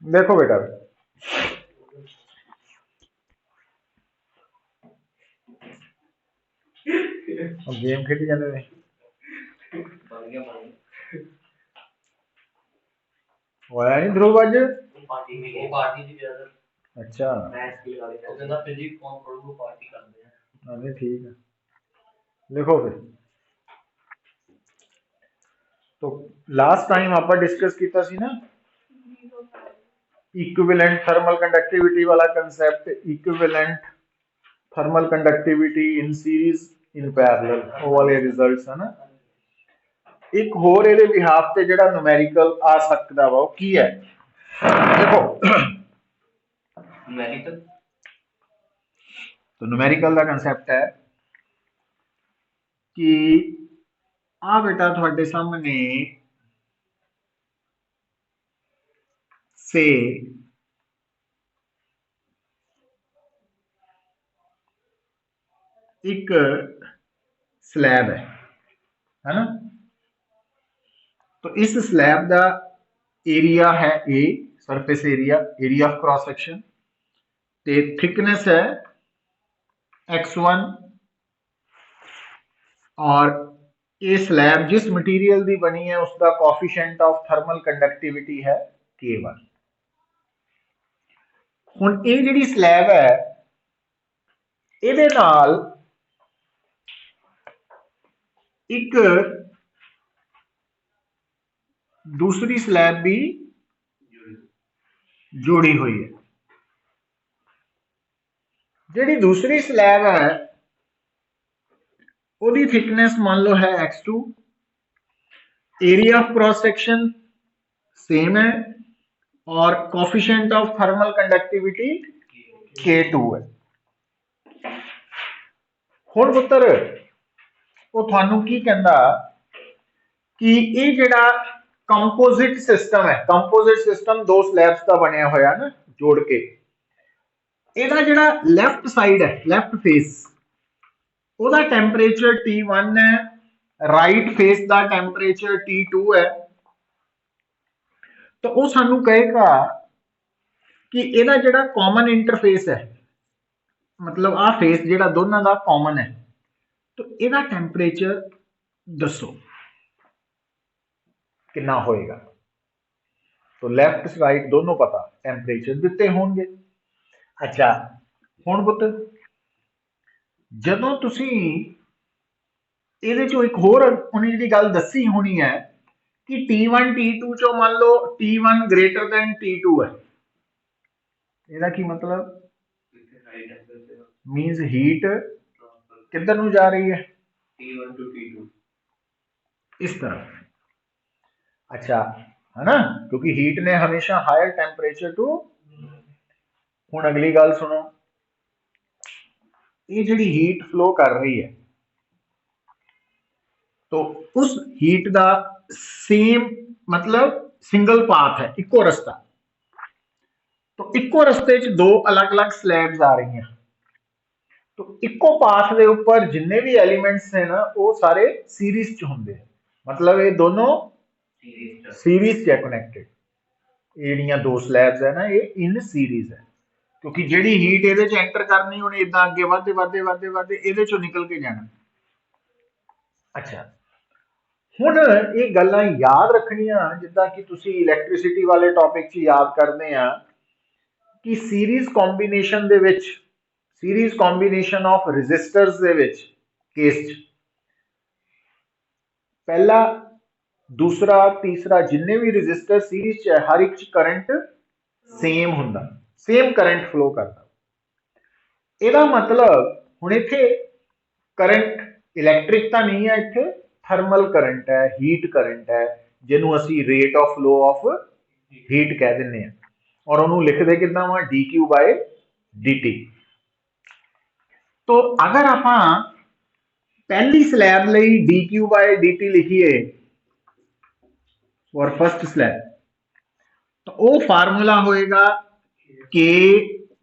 देखो बेटा, गेम खेली जाने में होया नहीं ध्रुव अज। अच्छा नहीं ठीक है, लिखो फिर। तो लास्ट टाइम आप डिस्कस किया सी ना इक्विवेलेंट थर्मल कंडक्टिविटी वाला concept, equivalent thermal conductivity in series in parallel, वो वाले रिजल्ट्स है ना। एक होर ਇਹਦੇ ਬਿਹਾਫ ਤੇ ਜਿਹੜਾ ਨੂਮੈਰੀਕਲ ਆ ਸਕਦਾ ਵਾ ਉਹ ਕੀ ਹੈ देखो। न्यूमेरिकल तो न्यूमेरिकल का कंसैप्ट है कि आ बेटा थोड़े सामने से एक स्लैब है ना। तो इस स्लैब का एरिया है ए, surface area, area of cross section, ते थिकनेस है x1 और ये स्लैब जिस मटीरियल की बनी है उसका कोफिशिएंट ऑफ थर्मल कंडक्टिविटी है K1। हुण ये जिहड़ी स्लैब है इहदे नाल एक दूसरी स्लैब भी जोड़ी हुई है। जिहड़ी दूसरी स्लैब है ਉਹਦੀ थिकनेस मान लो है x2, area of cross section same है और coefficient of thermal conductivity K2 है। हुण पुत्तर वो थानू की कहंदा कि ये जिहड़ा कंपोजिट सिस्टम है, कंपोजिट सिस्टम दो स्लैब्स का बनया होया ना जोड़ के, ਇਹਦਾ ਜਿਹੜਾ ਲੈਫਟ ਸਾਈਡ ਹੈ, ਲੈਫਟ ਫੇਸ, ਉਹਦਾ ਟੈਂਪਰੇਚਰ T1 है, राइट फेस का टैंपरेचर T2 है। तो वो सानू कहेगा कि ਇਹਦਾ ਜਿਹੜਾ कॉमन इंटरफेस है, मतलब आ फेस ਜਿਹੜਾ दोनों का कॉमन है, तो ਇਹਦਾ टैंपरेचर दसो कितना होएगा। तो लेफ्ट राइट दोनों पता, टैंपरेचर दिते होंगे। अच्छा हुण पुत्त जदों तुसी ਇਹਦੇ ਚੋਂ एक होर उन्हें जिहड़ी गल दसी होनी है कि T1 T2 चो मान लो T1 ग्रेटर दैन T2 है, ਇਹਦਾ की मतलब मीन्स हीट किधर नूं जा रही है, T1 to T2 इस तरह। अच्छा है ना, क्योंकि हीट ने हमेशा हायर टैंपरेचर टू। हुण अगली गल सुनो, ये जिहड़ी हीट फ्लो कर रही है तो उस हीट का सेम मतलब सिंगल पाथ है, इको रस्ता। तो इको रस्ते च दो अलग अलग स्लैब्स आ रही हैं, तो इको पाथ के ऊपर जिन्ने भी एलिमेंट्स हैं ना वो सारे सीरीज च होंगे, मतलब ये दोनों सीरीज च कनेक्टेड। ये दो स्लैब्स है ना ये इन सीरीज है, क्योंकि जिहड़ी हीट ये एंटर करनी उन्हें इदा अगे वधदे वधदे वधदे वधदे ये चो निकल के जाना। अच्छा हुण ये गल्लां याद रखनियां जिद्दां कि तुसी इलैक्ट्रिसिटी वाले टॉपिक च याद करदे आ कि सीरीज कॉम्बीनेशन दे विच, सीरीज कॉम्बीनेशन ऑफ रजिस्टर्स दे विच केस च पहला दूसरा तीसरा जिन्ने भी रजिस्टर सीरीज च है हर एक च करंट सेम हुंदा, सेम करंट फ्लो करता। ਇਹਦਾ मतलब हुण इत्थे करंट इलैक्ट्रिक तो नहीं है, इत्थे थर्मल करंट है, हीट करंट है, जिन्हों असी rate of flow of heat कह दें और उन्होंने लिखते कितना वा dq by dt। तो अगर आप पहली स्लैब लई dq by dt लिखिए और फर्स्ट स्लैब, तो वो फार्मूला होएगा के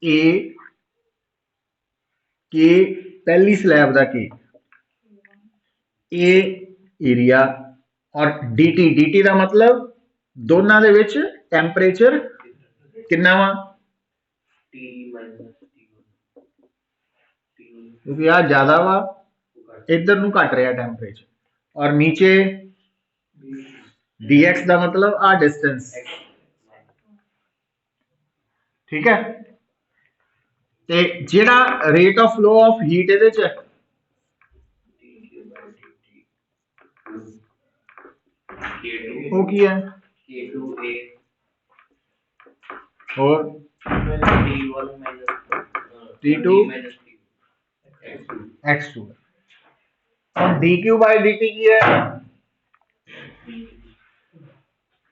ए, के पहली स्लैब का के ए एरिया और dt ਦਾ ਮਤਲਬ ਦੋਨਾਂ ਦੇ ਵਿੱਚ ਟੈਂਪਰੇਚਰ ਕਿੰਨਾ ਵਾ क्योंकि आ ज्यादा वा इधर ਨੂੰ ਘਟ ਰਿਹਾ ਟੈਂਪਰੇਚਰ और नीचे dx ਦਾ ਮਤਲਬ ਆ डिस्टेंस ठीक है ਤੇ ਜਿਹੜਾ rate of flow of heat ਇਹਦੇ ਚ ਉਹ ਕੀ ਹੈ और T2 x2 और dq by dt की है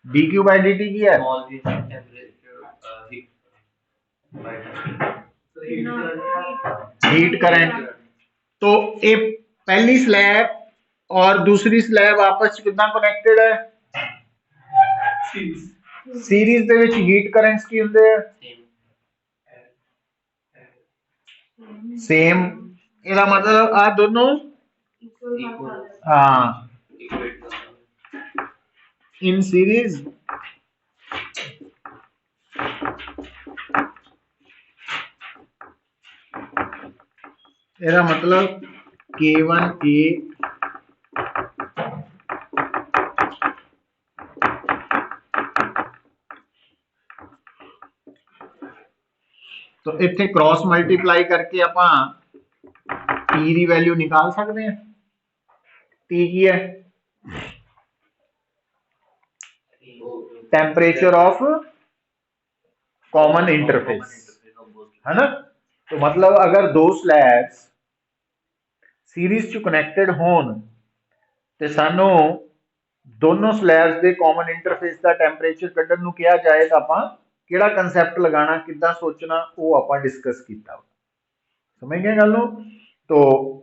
dq by dt की है हीट करंट तो ये पहली स्लैब और दूसरी स्लैब आपस कितना कनेक्टेड है सीरीज ਦੇ ਵਿੱਚ ਹੀਟ ਕਰੰਟਸ ਕੀ ਹੁੰਦੇ ਆ सेम ਇਹਦਾ ਮਤਲਬ ਆ ਦੋਨੋਂ हाँ इन सीरीज ਇਹਦਾ ਮਤਲਬ K1A तो इतने क्रॉस मल्टीप्लाई करके ਆਪਾਂ T ਦੀ ਵੈਲਿਊ ਨਿਕਾਲ ਸਕਦੇ ਹਾਂ T ਕੀ ਹੈ टेम्परेचर ऑफ कॉमन इंटरफेस है ना तो मतलब अगर दो स्लैब्स सीरीज च कनेक्टेड होन ते सानू दोनों स्लैब्स दे कॉमन इंटरफेस का टेम्परेचर कड्ढण नू कहा जाए तो आपां किहड़ा कंसैप्ट लगाना किद्दां सोचना वो आपां डिस्कस कीता समझ गए गल नू तो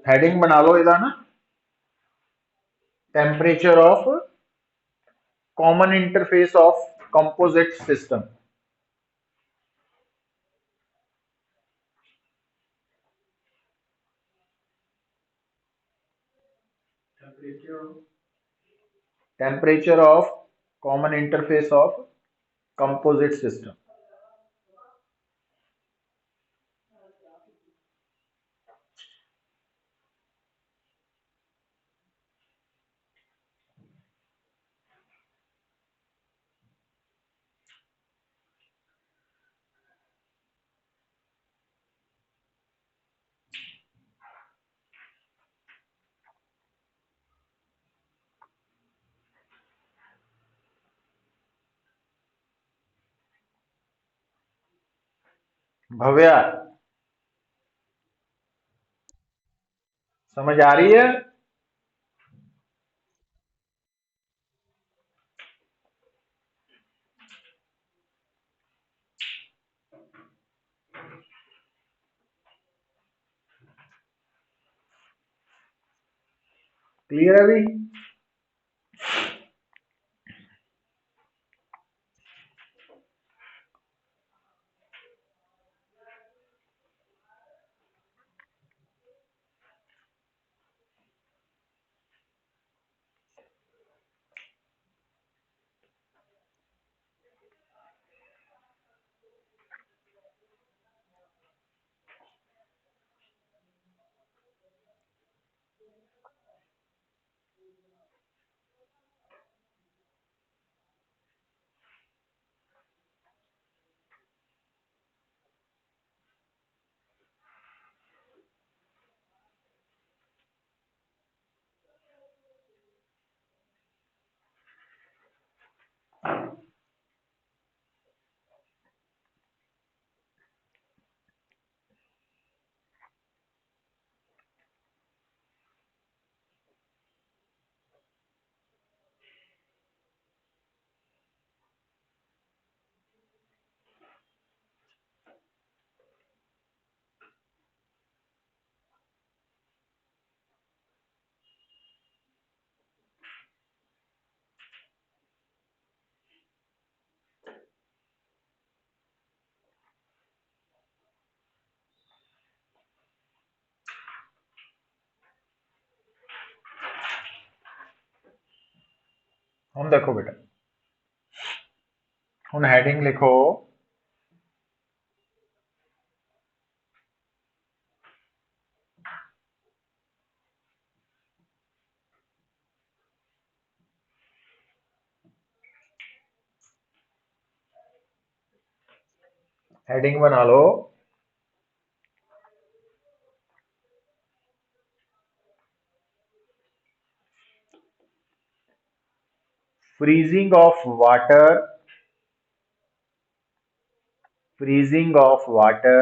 हेडिंग बना लो इहदा ना temperature of common interface of composite system temperature of common interface of composite system Bhavya समझ आ रही है क्लियर है भी हुण देखो बेटा, हुण हैडिंग लिखो हेडिंग बना लो freezing of water, freezing of water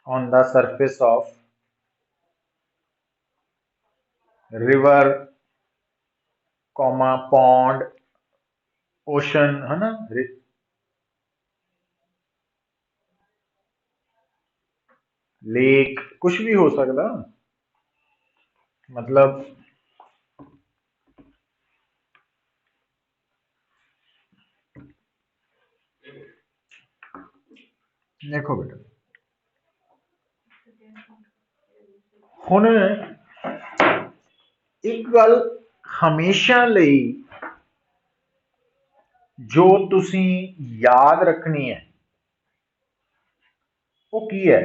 on the surface of river, comma pond, ocean, है ना, लेक, कुछ भी हो सकता, मतलब देखो बेटा, हुण एक गल हमेशा लई जो तुसी याद रखनी है वो की है,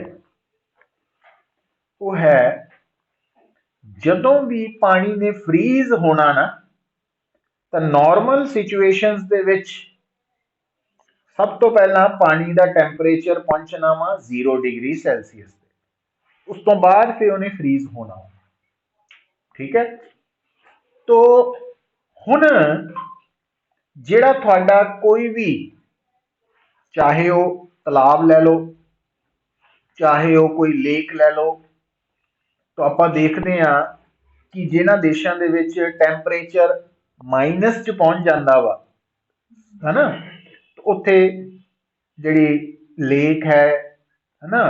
वो है जदों भी पानी ने फ्रीज होना ना, तो नॉर्मल सिचुएशंस दे विच सब तो पहला पानी का टैंपरेचर पहुंचना वा 0 डिग्री सैल्सीयस, उस तो बाद फिर उन्हें फ्रीज होना, ठीक है। तो हुण जिहड़ा तुहाडा कोई भी, चाहे वो तालाब लै लो, चाहे वो कोई लेक लै लो, तो आपां देखते हैं कि जिन्हां देशां दे विच टैंपरेचर माइनस च पहुंच जाता वा, है ना, तो उत्थे जिहड़ी लेक है ना,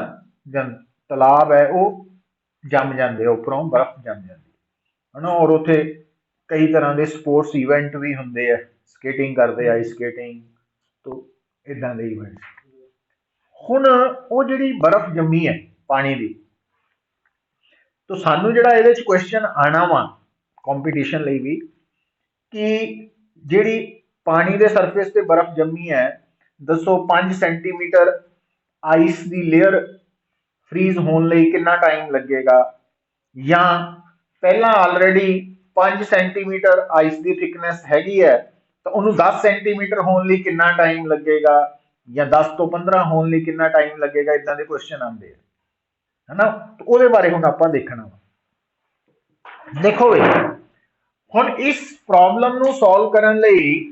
तालाब है, वो जम जाते, उपरों बर्फ जम जाती है ना, और उत्थे कई तरह के स्पोर्ट्स इवेंट भी होंगे है, स्केटिंग करते, आइस स्केटिंग, तो इदां दे इवेंट। हुण वो जिहड़ी बर्फ जमी है पानी की, तो सानू जिहड़ा इहदे च क्वेश्चन आना वा कंपीटीशन लई भी, कि जिहड़ी पानी के सरफेस ते बर्फ जमी है, दसो 5 सेंटीमीटर आइस की लेयर फ्रीज होने लई कितना टाइम लगेगा, या पहला ऑलरेडी 5 सेंटीमीटर आइस की थिकनेस हैगी है, तो उन्होंने 10 सेंटीमीटर होने लई कितना टाइम लगेगा, या 10 तो 15 होने लई कितना टाइम लगेगा, इदां दे क्वेश्चन आते हैं, है ना। तो उहदे बारे हुण आपां देखना वा। देखो बई, हुण इस प्रॉब्लम नूं सॉल्व करन लई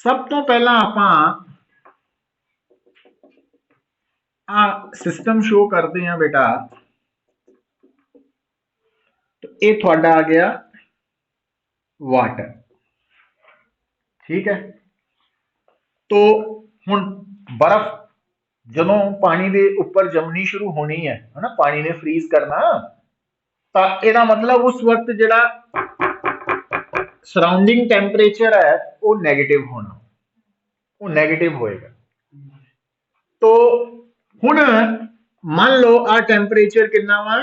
सब तो पहला आपां आ सिस्टम शो करते हैं बेटा। तो ये थोड़ा आ गया वाटर, ठीक है। तो हुण बर्फ जदों पानी के उपर जमनी शुरू होनी है ना, पानी ने फ्रीज करना, तो यदा मतलब उस वक्त जिहड़ा सराउंडिंग टैंपरेचर है वो नैगेटिव होना, वो नैगेटिव होएगा। तो हुण मान लो आ टैंपरेचर कितना वा,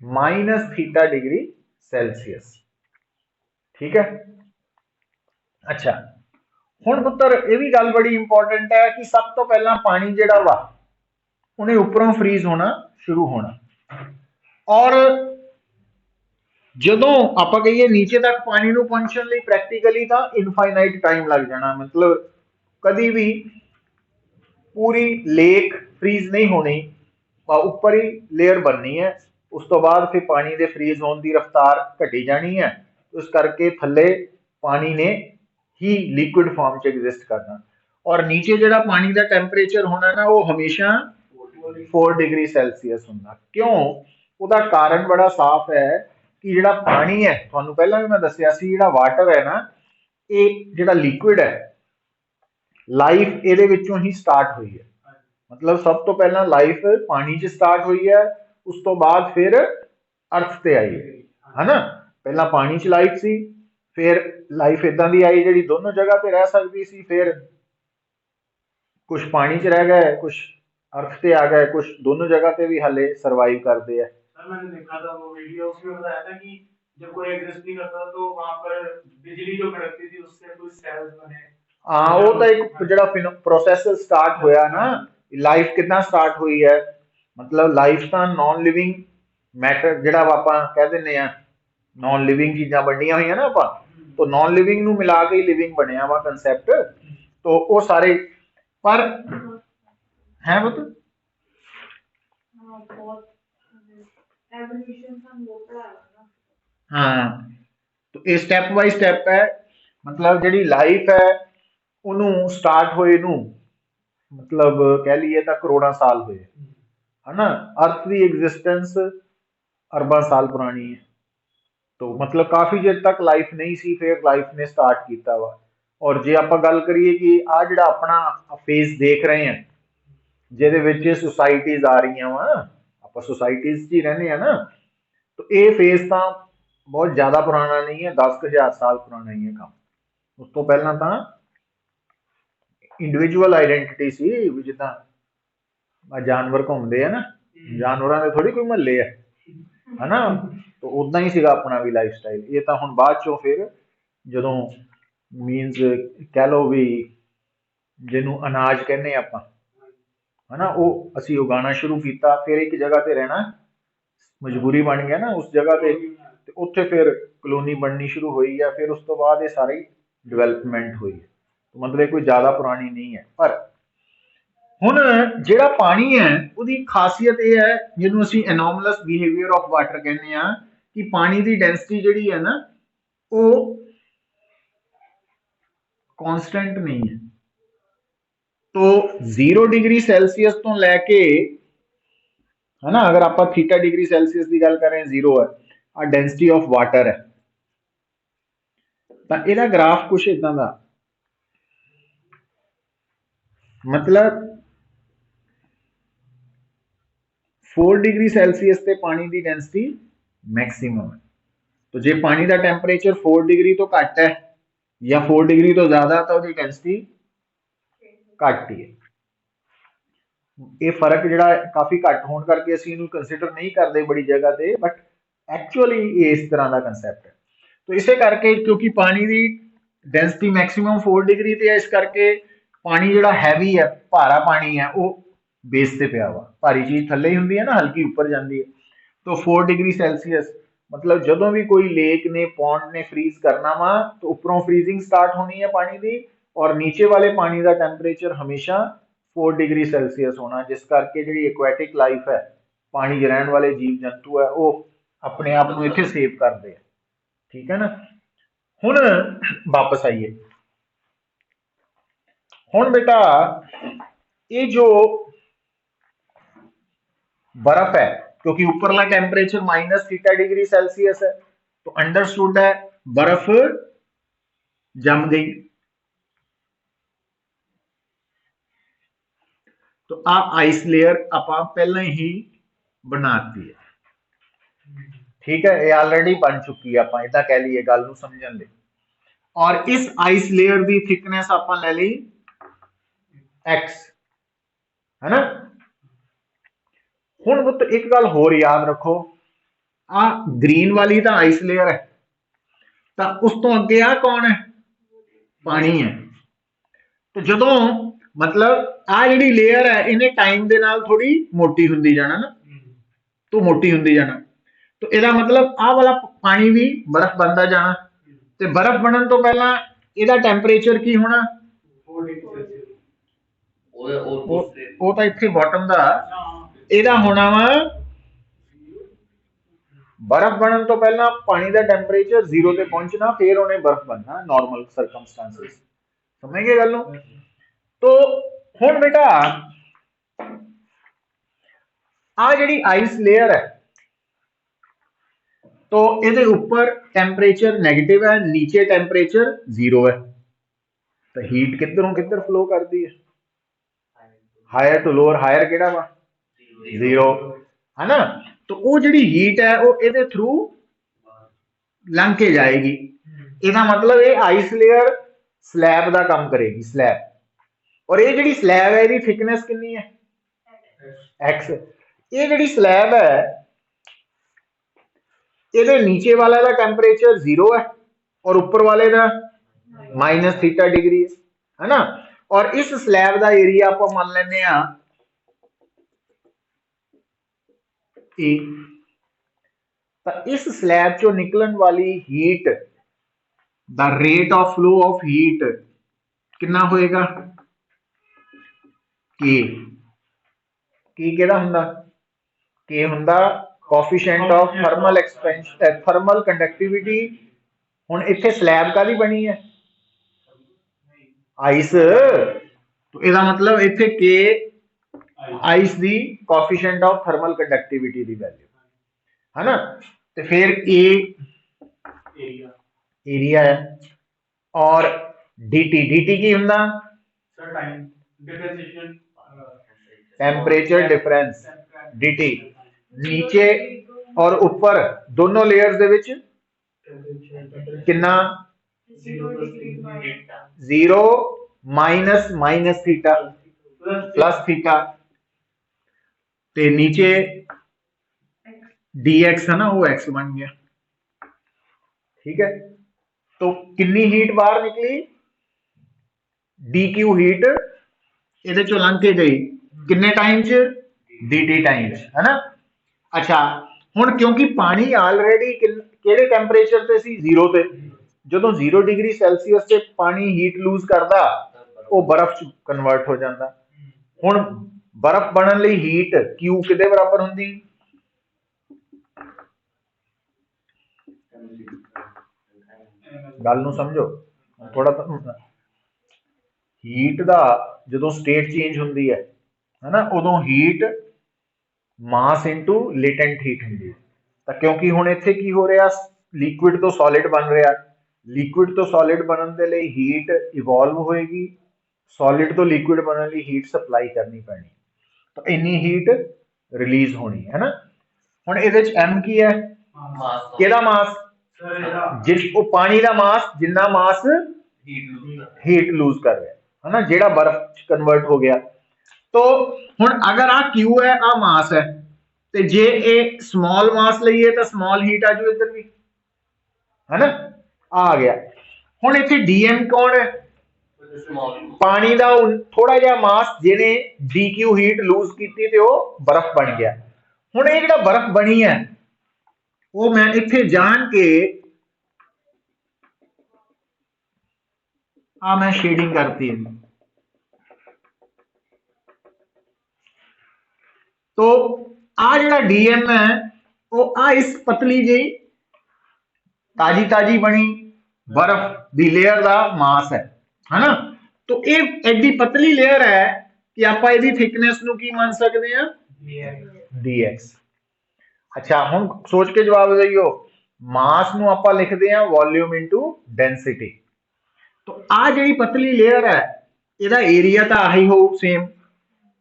-θ डिग्री सैल्सियस, ठीक है। अच्छा, हुण पुत्र ये भी गल बड़ी इंपॉर्टेंट है कि सब तो पहला पानी जिहड़ा वा उन्हें उपरों फ्रीज होना शुरू होना, और जदों आपां कहिए नीचे तक पानी नूं पहुंचण लई प्रैक्टिकली तो इनफाइनाइट टाइम लग जाना, मतलब कभी भी पूरी लेक फ्रीज नहीं होनी, उपर ही लेयर बननी है, उस तो बाद फिर पानी के फ्रीज होने की रफ्तार घटी जानी है, इस करके थले पानी ने ही लिक्विड फॉर्म च एग्जिस्ट करना, और नीचे जिहड़ा पानी का टैंपरेचर होना ना वो हमेशा 4 डिग्री सैल्सीयस होंदा। क्यों? उसका कारण बड़ा साफ है कि जिहड़ा पानी है, तुहानू पहला भी मैं दस्सिया सी, जिहड़ा वाटर है ना, ये जिहड़ा लिक्विड है, लाइफ इहदे विचों ही स्टार्ट हुई है, मतलब सब तो पहला लाइफ पानी च स्टार्ट हुई है, उस तो बाद फिर अर्थ ते आई है ना। पहला पानी च लाइफ सी, फिर लाइफ इदां दी आई जिहड़ी दोनों जगह पे रह सकती सी, फिर कुछ पानी च रह गए, कुछ अर्थ ते आ गए, कुछ दोनों जगह पे भी हाले सर्वाइव करते हैं, मैंने देखा था वो वीडियो, उसमें बताया था कि जब कोई एग्जिस्ट नहीं करता तो वहां पर बिजली जो कड़कती थी उससे कुछ सेल्स बने। हाँ वो तो एक ਜਿਹੜਾ प्रोसेस स्टार्ट होया ना, लाइफ कितना स्टार्ट हुई है, मतलब लाइफ ਤਾਂ नॉन लिविंग मैटर ਜਿਹੜਾ ਆਪਾਂ ਕਹਿ ਦਿੰਦੇ ਆ नॉन लिविंग ਚੀਜ਼ਾਂ ਬਣੀਆਂ ਹੋਈਆਂ ਨਾ ਆਪਾਂ, तो नॉन लिविंग ਨੂੰ ਮਿਲਾ ਕੇ ਹੀ लिविंग ਬਣਿਆ ਵਾ ਕਨਸੈਪਟ। तो ਉਹ ਸਾਰੇ ਪਰ ਹੈ ਬਤ हाँ, तो ये स्टैप बाय स्टैप है, मतलब ਜਿਹੜੀ ਲਾਈਫ ਹੈ ਉਹਨੂੰ ਸਟਾਰਟ ਹੋਏ ਨੂੰ मतलब कह लीए तो करोड़ा साल हुए है ना। अर्थ की एग्जिस्टेंस अरबा साल पुरानी है, तो मतलब काफ़ी देर तक लाइफ नहीं सी, फिर लाइफ ने स्टार्ट किया वा। और जे आप गल करिए कि आ जिहड़ा अपना फेस देख रहे हैं जिहदे विच सोसाइटीज आ रही वा, आप सोसाइटीज च ही रहने हैं ना, तो ये फेस तो बहुत ज़्यादा पुराना नहीं है, 10,000 साल पुराना ही है काम। उस तो पहला तो इंडिविजुअल आइडेंटिटी सी, भी जिद्दां जानवर घूमते हैं ना, जानवरों के थोड़ी कोई महल्ले है ना, तो उदा ही सीगा अपना भी लाइफ स्टाइल। ये तो हुण बाद चों फिर जदों मीनस कह लो भी जिन्हों अनाज कहने आपां है ना, वो असी उगाना शुरू किया, फिर एक जगह ते रहना मजबूरी बन गया ना उस जगह ते, ते उत्थे फिर कलोनी बननी शुरू हुई है, फिर उस तो बाद ये सारी डिवेलपमेंट हुई है। तो मतलब ये कोई ज़्यादा पुरानी नहीं है। पर ਹੁਣ ਜਿਹੜਾ ਪਾਣੀ ਹੈ ਉਹਦੀ ਖਾਸੀਅਤ ਇਹ ਹੈ ਜਿਹਨੂੰ ਅਸੀਂ ਐਨੋਮਲਸ ਬਿਹੇਵੀਅਰ ਆਫ ਵਾਟਰ ਕਹਿੰਦੇ ਆ, ਕਿ ਪਾਣੀ ਦੀ ਡੈਂਸਿਟੀ ਜਿਹੜੀ ਹੈ ਨਾ ਉਹ ਕਾਂਸਟੈਂਟ ਨਹੀਂ ਹੈ। तो 0 डिग्री सेल्सियस तो लैके है ना, अगर आप थीटा डिग्री सेल्सियस की गल करें 0 है, आ डेंसिटी ऑफ वाटर है, तो यदा ग्राफ कुछ इदा का मतलब 4 डिग्री सेल्सियस से पानी की डेंसिटी मैक्सिमम है। तो जे पानी का टैंपरेचर 4 डिग्री तो घट है या 4 डिग्री तो ज्यादा, तो उसकी डेंसिटी घट ही है। ये फर्क जिहड़ा काफ़ी घट होने करके असीं इहनूं कंसीडर नहीं करते बड़ी जगह पे, बट एक्चुअली ये इस तरह का कंसैप्ट है। तो इसे करके क्योंकि पानी की डेंसिटी मैक्सिमम 4 डिग्री ते है, इस करके पानी जिहड़ा हैवी है, भारा पानी है, वो बेस ते पिया वा। भारी चीज़ थल्ले ही हुंदी है ना, हल्की उपर जाती है। तो 4 डिग्री सेल्सियस मतलब जदों भी कोई लेक ने पौंड ने फ्रीज करना वा, तो उपरों फ्रीजिंग स्टार्ट होनी है पानी की, और नीचे वाले पानी का टैंपरेचर हमेशा 4 डिग्री सेल्सियस होना, जिस करके जी एक्वैटिक लाइफ है, पानी च रहने वाले जीव जंतु है, वो अपने आप को इत्थे सेव करते हैं। ठीक है ना। हुण वापस आइए, हुण बेटा ये जो बर्फ है, क्योंकि उपरला temperature minus theta degree Celsius है, तो अंडरस्टूड है बर्फ जम गई। तो आ आइस लेयर आप पहले ही बनाती है। ठीक है, ये ऑलरेडी बन चुकी है, आप इदा कह लीए गल समझने लिए। और इस आइस लेयर की थिकनेस आप ले ली एक्स, है ना। हुण पुत्त एक गल होर याद रखो, आ ग्रीन वाली तो आइस लेयर है, तो उस तो अगे आ कौन है, पानी है। तो जदों मतलब आ जिहड़ी लेयर है इन्हें टाइम दे नाल थोड़ी मोटी हुंदी जाना ना, तो मोटी हुंदी जाना, तो इहदा मतलब आ वाला पानी भी बर्फ बनता जाना। तो बर्फ बनन तो पहला इहदा टैंपरेचर की होना, वो तो इत्थे बॉटम दा इहदा होना वा, बर्फ बनन तो पहला पानी का टैंपरेचर 0 ते पहुंचना, फिर उन्हें बर्फ बनना नॉर्मल सरकमस्टांसिस। समझ गए गल नूं। तो हुण बेटा आ जिहड़ी आइस लेयर है, तो ये ऊपर टेंपरेचर नेगेटिव है, नीचे टेंपरेचर 0 है, तो हीट किधरों किधर फ्लो करती है, हायर टू लोअर। हायर केड़ा वा 0, है ना। तो वो जिहड़ी हीट है वो ये थ्रू लंघ के जाएगी। इसका मतलब ये आइस लेयर स्लैब का काम करेगी, स्लैब। और ये जिहड़ी स्लैब है इसकी थिकनेस कितनी है, एक्स। ये जिहड़ी स्लैब है ਇਹਦੇ नीचे वाले का टेम्परेचर 0 है और ऊपर वाले का -θ डिग्री है ना। और इस स्लैब का एरिया आप मान लेने ए। तो इस स्लैब चो निकलन वाली heat the rate of flow of heat कितना होएगा के। किहड़ा हुंदा के हुंदा coefficient of thermal expansion thermal conductivity. हुण इत्थे स्लैब कादी बनी है आइस, तो इसका मतलब इत्थे के ice the coefficient of thermal conductivity the value है ना। तो फिर ए एरिया है और dt की हुंदा टेम्परेचर डिफरेंस dt। नीचे और ऊपर दोनों लेयर्स दे विच कितना 0 माइनस थीटा प्लस थीटा ते नीचे dx है ना वो x बन गया। ठीक है, तो कितनी हीट बाहर निकली dq हीट ਇਹਦੇ ਚੋਂ ਲੰਘ ਕੇ ਗਈ ਕਿੰਨੇ ਟਾਈਮ ਚ dt ਟਾਈਮ ਚ है ना। अच्छा ਹੁਣ ਕਿਉਂਕਿ ਪਾਣੀ ਆਲਰੇਡੀ ਕਿਹੜੇ ਟੈਂਪਰੇਚਰ ਤੇ ਸੀ 0 ਤੇ, ਜਦੋਂ 0 डिग्री ਸੈਲਸੀਅਸ ਤੇ ਪਾਣੀ ਹੀਟ ਲੂਜ਼ ਕਰਦਾ ਉਹ ਬਰਫ਼ ਚ ਕਨਵਰਟ ਹੋ ਜਾਂਦਾ। ਹੁਣ ਬਰਫ਼ ਬਣਨ ਲਈ ਹੀਟ Q ਕਿਹਦੇ ਬਰਾਬਰ ਹੁੰਦੀ ਗੱਲ ਨੂੰ ਸਮਝੋ ਥੋੜਾ। ਹੀਟ ਦਾ ਜਦੋਂ ਸਟੇਟ ਚੇਂਜ ਹੁੰਦੀ ਹੈ ਨਾ ਉਦੋਂ ਹੀਟ ਮਾਸ ਇਨਟੂ ਲੇਟੈਂਟ ਹੀਟ ਹੁੰਦੀ ਹੈ। ਤਾਂ ਕਿਉਂਕਿ ਹੁਣ ਇੱਥੇ ਕੀ ਹੋ ਰਿਹਾ ਲਿਕੁਇਡ ਤੋਂ ਸੋਲਿਡ ਬਣ ਰਿਹਾ, ਲਿਕੁਇਡ ਤੋਂ ਸੋਲਿਡ ਬਣਨ ਦੇ ਲਈ ਹੀਟ ਇਵੋਲਵ ਹੋਏਗੀ, ਸੋਲਿਡ ਤੋਂ ਲਿਕੁਇਡ ਬਣਨ ਲਈ ਹੀਟ ਸਪਲਾਈ ਕਰਨੀ ਪੈਣੀ, ਤਾਂ ਇੰਨੀ ਹੀਟ ਰਿਲੀਜ਼ ਹੋਣੀ ਹੈ ਨਾ। ਹੁਣ ਇਹਦੇ ਚ m ਕੀ ਹੈ ਕਿਹਦਾ ਮਾਸ ਜਿਸ ਉਹ ਪਾਣੀ ਦਾ ਮਾਸ ਜਿੰਨਾ ਮਾਸ हीट लूज कर रहा है ना जेड़ा बर्फ कन्वर्ट हो गया। तो हुण अगर आ Q है आ मास है ते जे ए स्मॉल मास लईए तो स्मॉल हीट आजू इधर भी है ना आ गया। हुण इत्थे dm कौन है पानी दा थोड़ा जिहा मास जिहने dq हीट लूज कीती ते ओ बर्फ बन गया। हुण ये जिहड़ा बर्फ बनी है वो मैं इत्थे जान के मैं शेडिंग करती है। तो आ जो डीएम है वो इस पतली जी ताजी बनी बर्फ दी लेयर का मास है ना। तो ये एडी पतली लेयर है कि आप इसकी थिकनेस नू की मान सकते हैं dx। अच्छा हुण सोच के जवाब दियो मास नू आप लिखते हैं वॉल्यूम इनटू डेंसिटी। तो आ जी पतली लेयर है ਇਹਦਾ एरिया तो आही हो सेम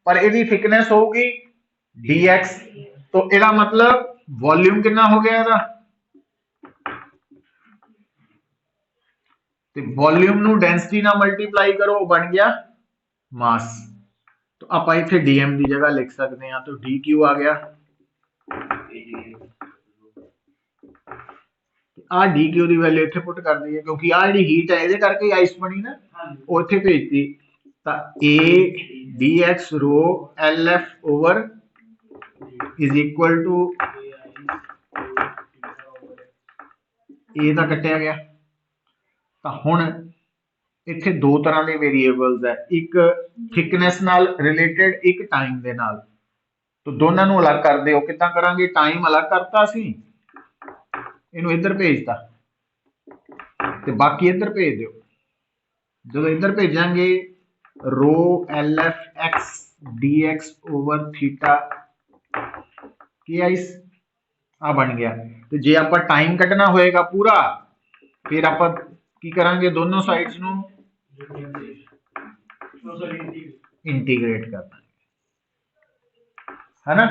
पर ਇਹਦੀ थिकनेस होगी dx। तो ਇਹਦਾ मतलब वॉल्यूम कितना हो गया ਇਹਦਾ ਤੇ वॉल्यूम ਨੂੰ डेंसिटी ਨਾਲ मल्टीप्लाई करो बन गया मास। तो आप इथे dm की जगह लिख सकते हैं तो dq आ गया आ dq की वैल्यू इत्थे पुट कर दी है क्योंकि आ जी हीट है ये करके आइस बनी ना वो इत्थे भेजती। तो a dx rho lf over is equal to a का कटिया गया। तो हुण इत्थे दो तरह के वेरीएबल्स है एक थिकनेस नाल रिलेटेड एक टाइम दे नाल। तो दोनों नू अलग कर दो कितना करांगे टाइम अलग करता सी इनू इधर भेजता ते बाकी इधर भेज दो। जो इधर भेजांगे रो LF x dx over theta की आइस आ बन गया। तो जे आप टाइम कटना होएगा पूरा फिर आप की करांगे दोनों साइड्स नू इंटीग्रेट करना है ना।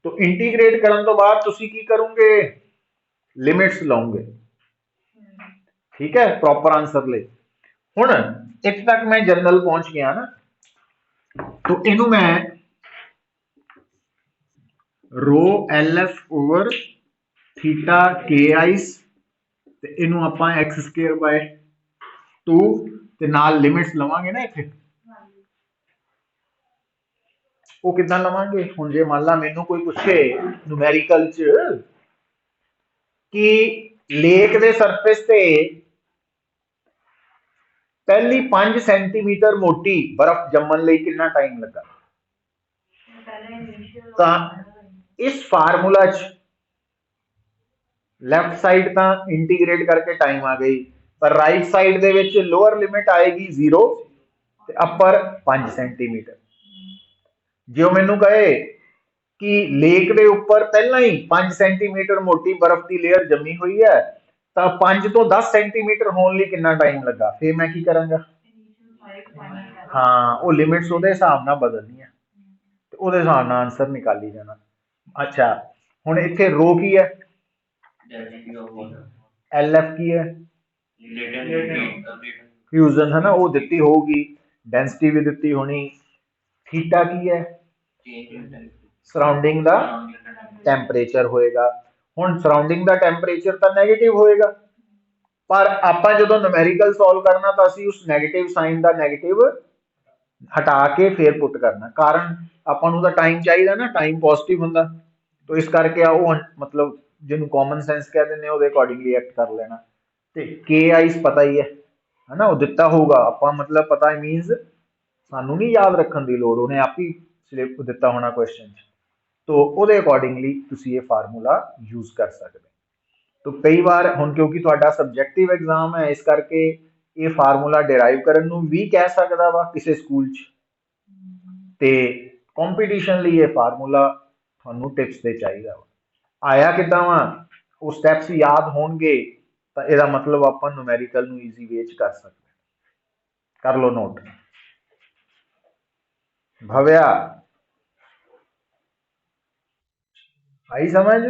तो इंटीग्रेट करने तो बाद तुसी की करोगे लिमिट्स लाओगे। ठीक है प्रॉपर आंसर ले हुण इत्थे तक मैं जनरल पहुंच गया ना। तो इनू मैं रो LF ओवर थीटा के आइस ते इनू आपां एक्स स्क्वायर बाय 2 ते नाल लिमिट्स लवांगे ना इत्थे वो कितना लवांगे हुण जे मान ला मैनू कोई पूछे न्यूमेरिकल च कि लेक दे सरफेस ते पहली 5 सेंटीमीटर मोटी बर्फ जमन लई कितना टाइम लगा तां इस फार्मूला च लेफ्ट साइड ਤਾਂ ਇੰਟੀਗ੍ਰੇਟ ਕਰਕੇ ਟਾਈਮ ਆ ਗਈ ਪਰ ਰਾਈਟ ਸਾਈਡ ਦੇ ਵਿੱਚ ਲੋਅਰ ਲਿਮਿਟ ਆਏਗੀ 0 ਤੇ ਅਪਰ 5 ਸੈਂਟੀਮੀਟਰ ਜੇ ਉਹ ਮੈਨੂੰ ਕਹੇ ਕਿ ਲੇਕ ਦੇ ਉੱਪਰ ਪਹਿਲਾਂ ਹੀ 5 ਸੈਂਟੀਮੀਟਰ ਮੋਟੀ ਬਰਫ਼ ਦੀ ਲੇਅਰ ਜੰਮੀ ਹੋਈ ਹੈ ਤਾਂ 5 ਤੋਂ 10 ਸੈਂਟੀਮੀਟਰ ਹੋਣ ਲਈ ਕਿੰਨਾ ਟਾਈਮ ਲੱਗਾ ਫਿਰ ਮੈਂ ਕੀ ਕਰਾਂਗਾ ਹਾਂ ਉਹ ਲਿਮਿਟਸ ਉਹਦੇ ਹਿਸਾਬ ਨਾਲ ਬਦਲਦੀਆਂ ਤੇ ਉਹਦੇ ਹਿਸਾਬ ਨਾਲ ਆਨਸਰ ਨਿਕਾਲੀ ਜਾਣਾ ਅੱਛਾ ਹੁਣ ਇੱਥੇ ਰੋ ਕੀ ਹੈ एल एफ की है फ्यूजन है ना वो दिती होगी डेंसिटी भी दिती होनी थीटा की है सराउंडिंग दा टैंपरेचर होएगा हुण सराउंडिंग दा टैंपरेचर तो नैगेटिव होएगा पर आपां जदों न्यूमेरिकल सॉल्व करना तो असीं उस नैगेटिव साइन दा नैगेटिव हटा के फिर पुट करना कारण आपां नूं तां टाइम चाहिए ना टाइम पॉजिटिव हुंदा तो इस करके वो मतलब जिन्होंने कॉमन सेंस कह दें वो अकॉर्डिंगली एक्ट कर लेना तो के आइस पता ही है ना वो दिता होगा आप मतलब पता मीनस सानू नहीं याद रखने की लोड़ उन्हें आप ही सिलेब दिता होना क्वेश्चन तो वो अकॉर्डिंगली तुसी ये फार्मूला यूज कर सकते तो कई बार हुण क्योंकि तुहाडा सबजैक्टिव एग्जाम है इस करके ये फार्मूला डिराइव करन नूं भी कह सकदा वा किसी स्कूल च ते कंपीटीशन लई ये फार्मूला तुहानूं टिप्स ते चाहीदा वा आया किदां वा वो स्टैप्स याद होणगे तो ਇਹਦਾ मतलब ਆਪਾਂ न्यूमेरिकल ਨੂੰ ਈਜ਼ੀ ਵੇ ਚ ਕਰ ਸਕਦੇ ਕਰ ਲਓ ਨੋਟ भव्या आई समझ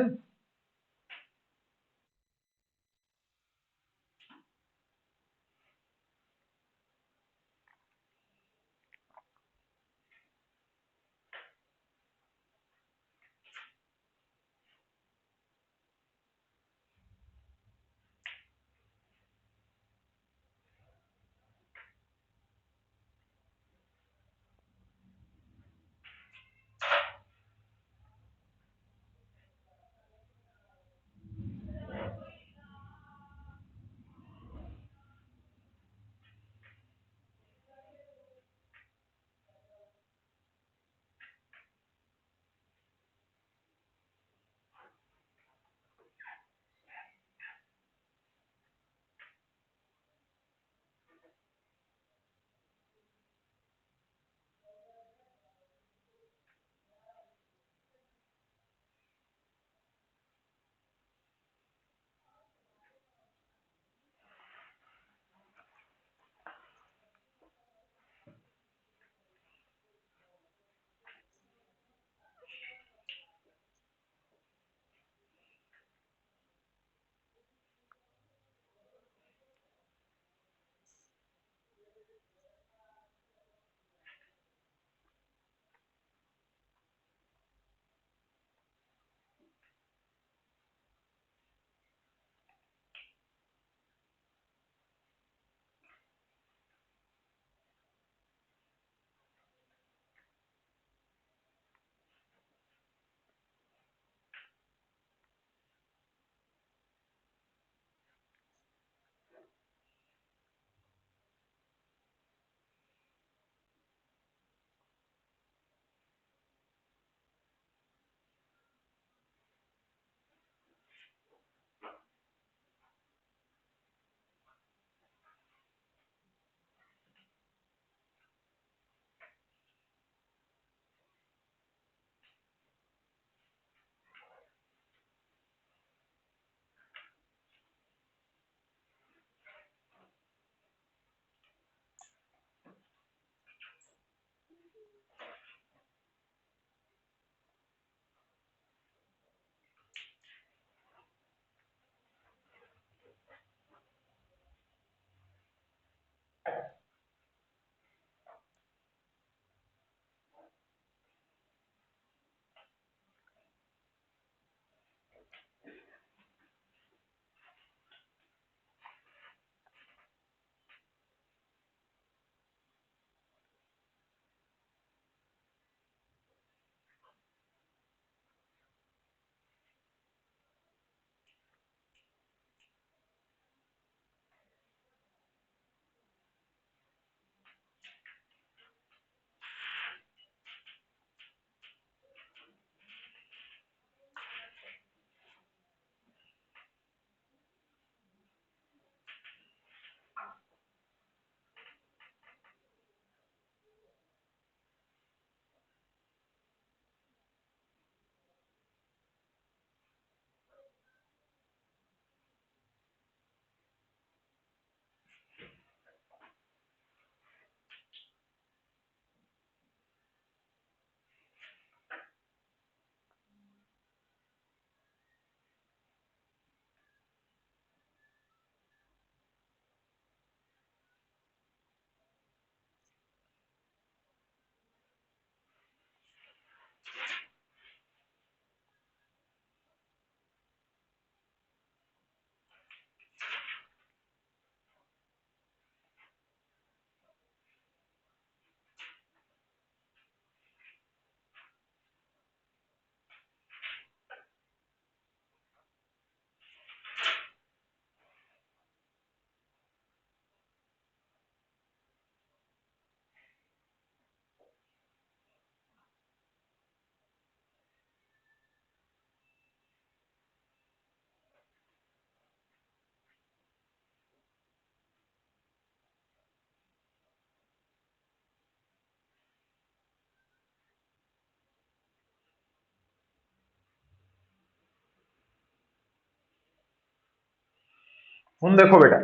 हुण देखो बेटा,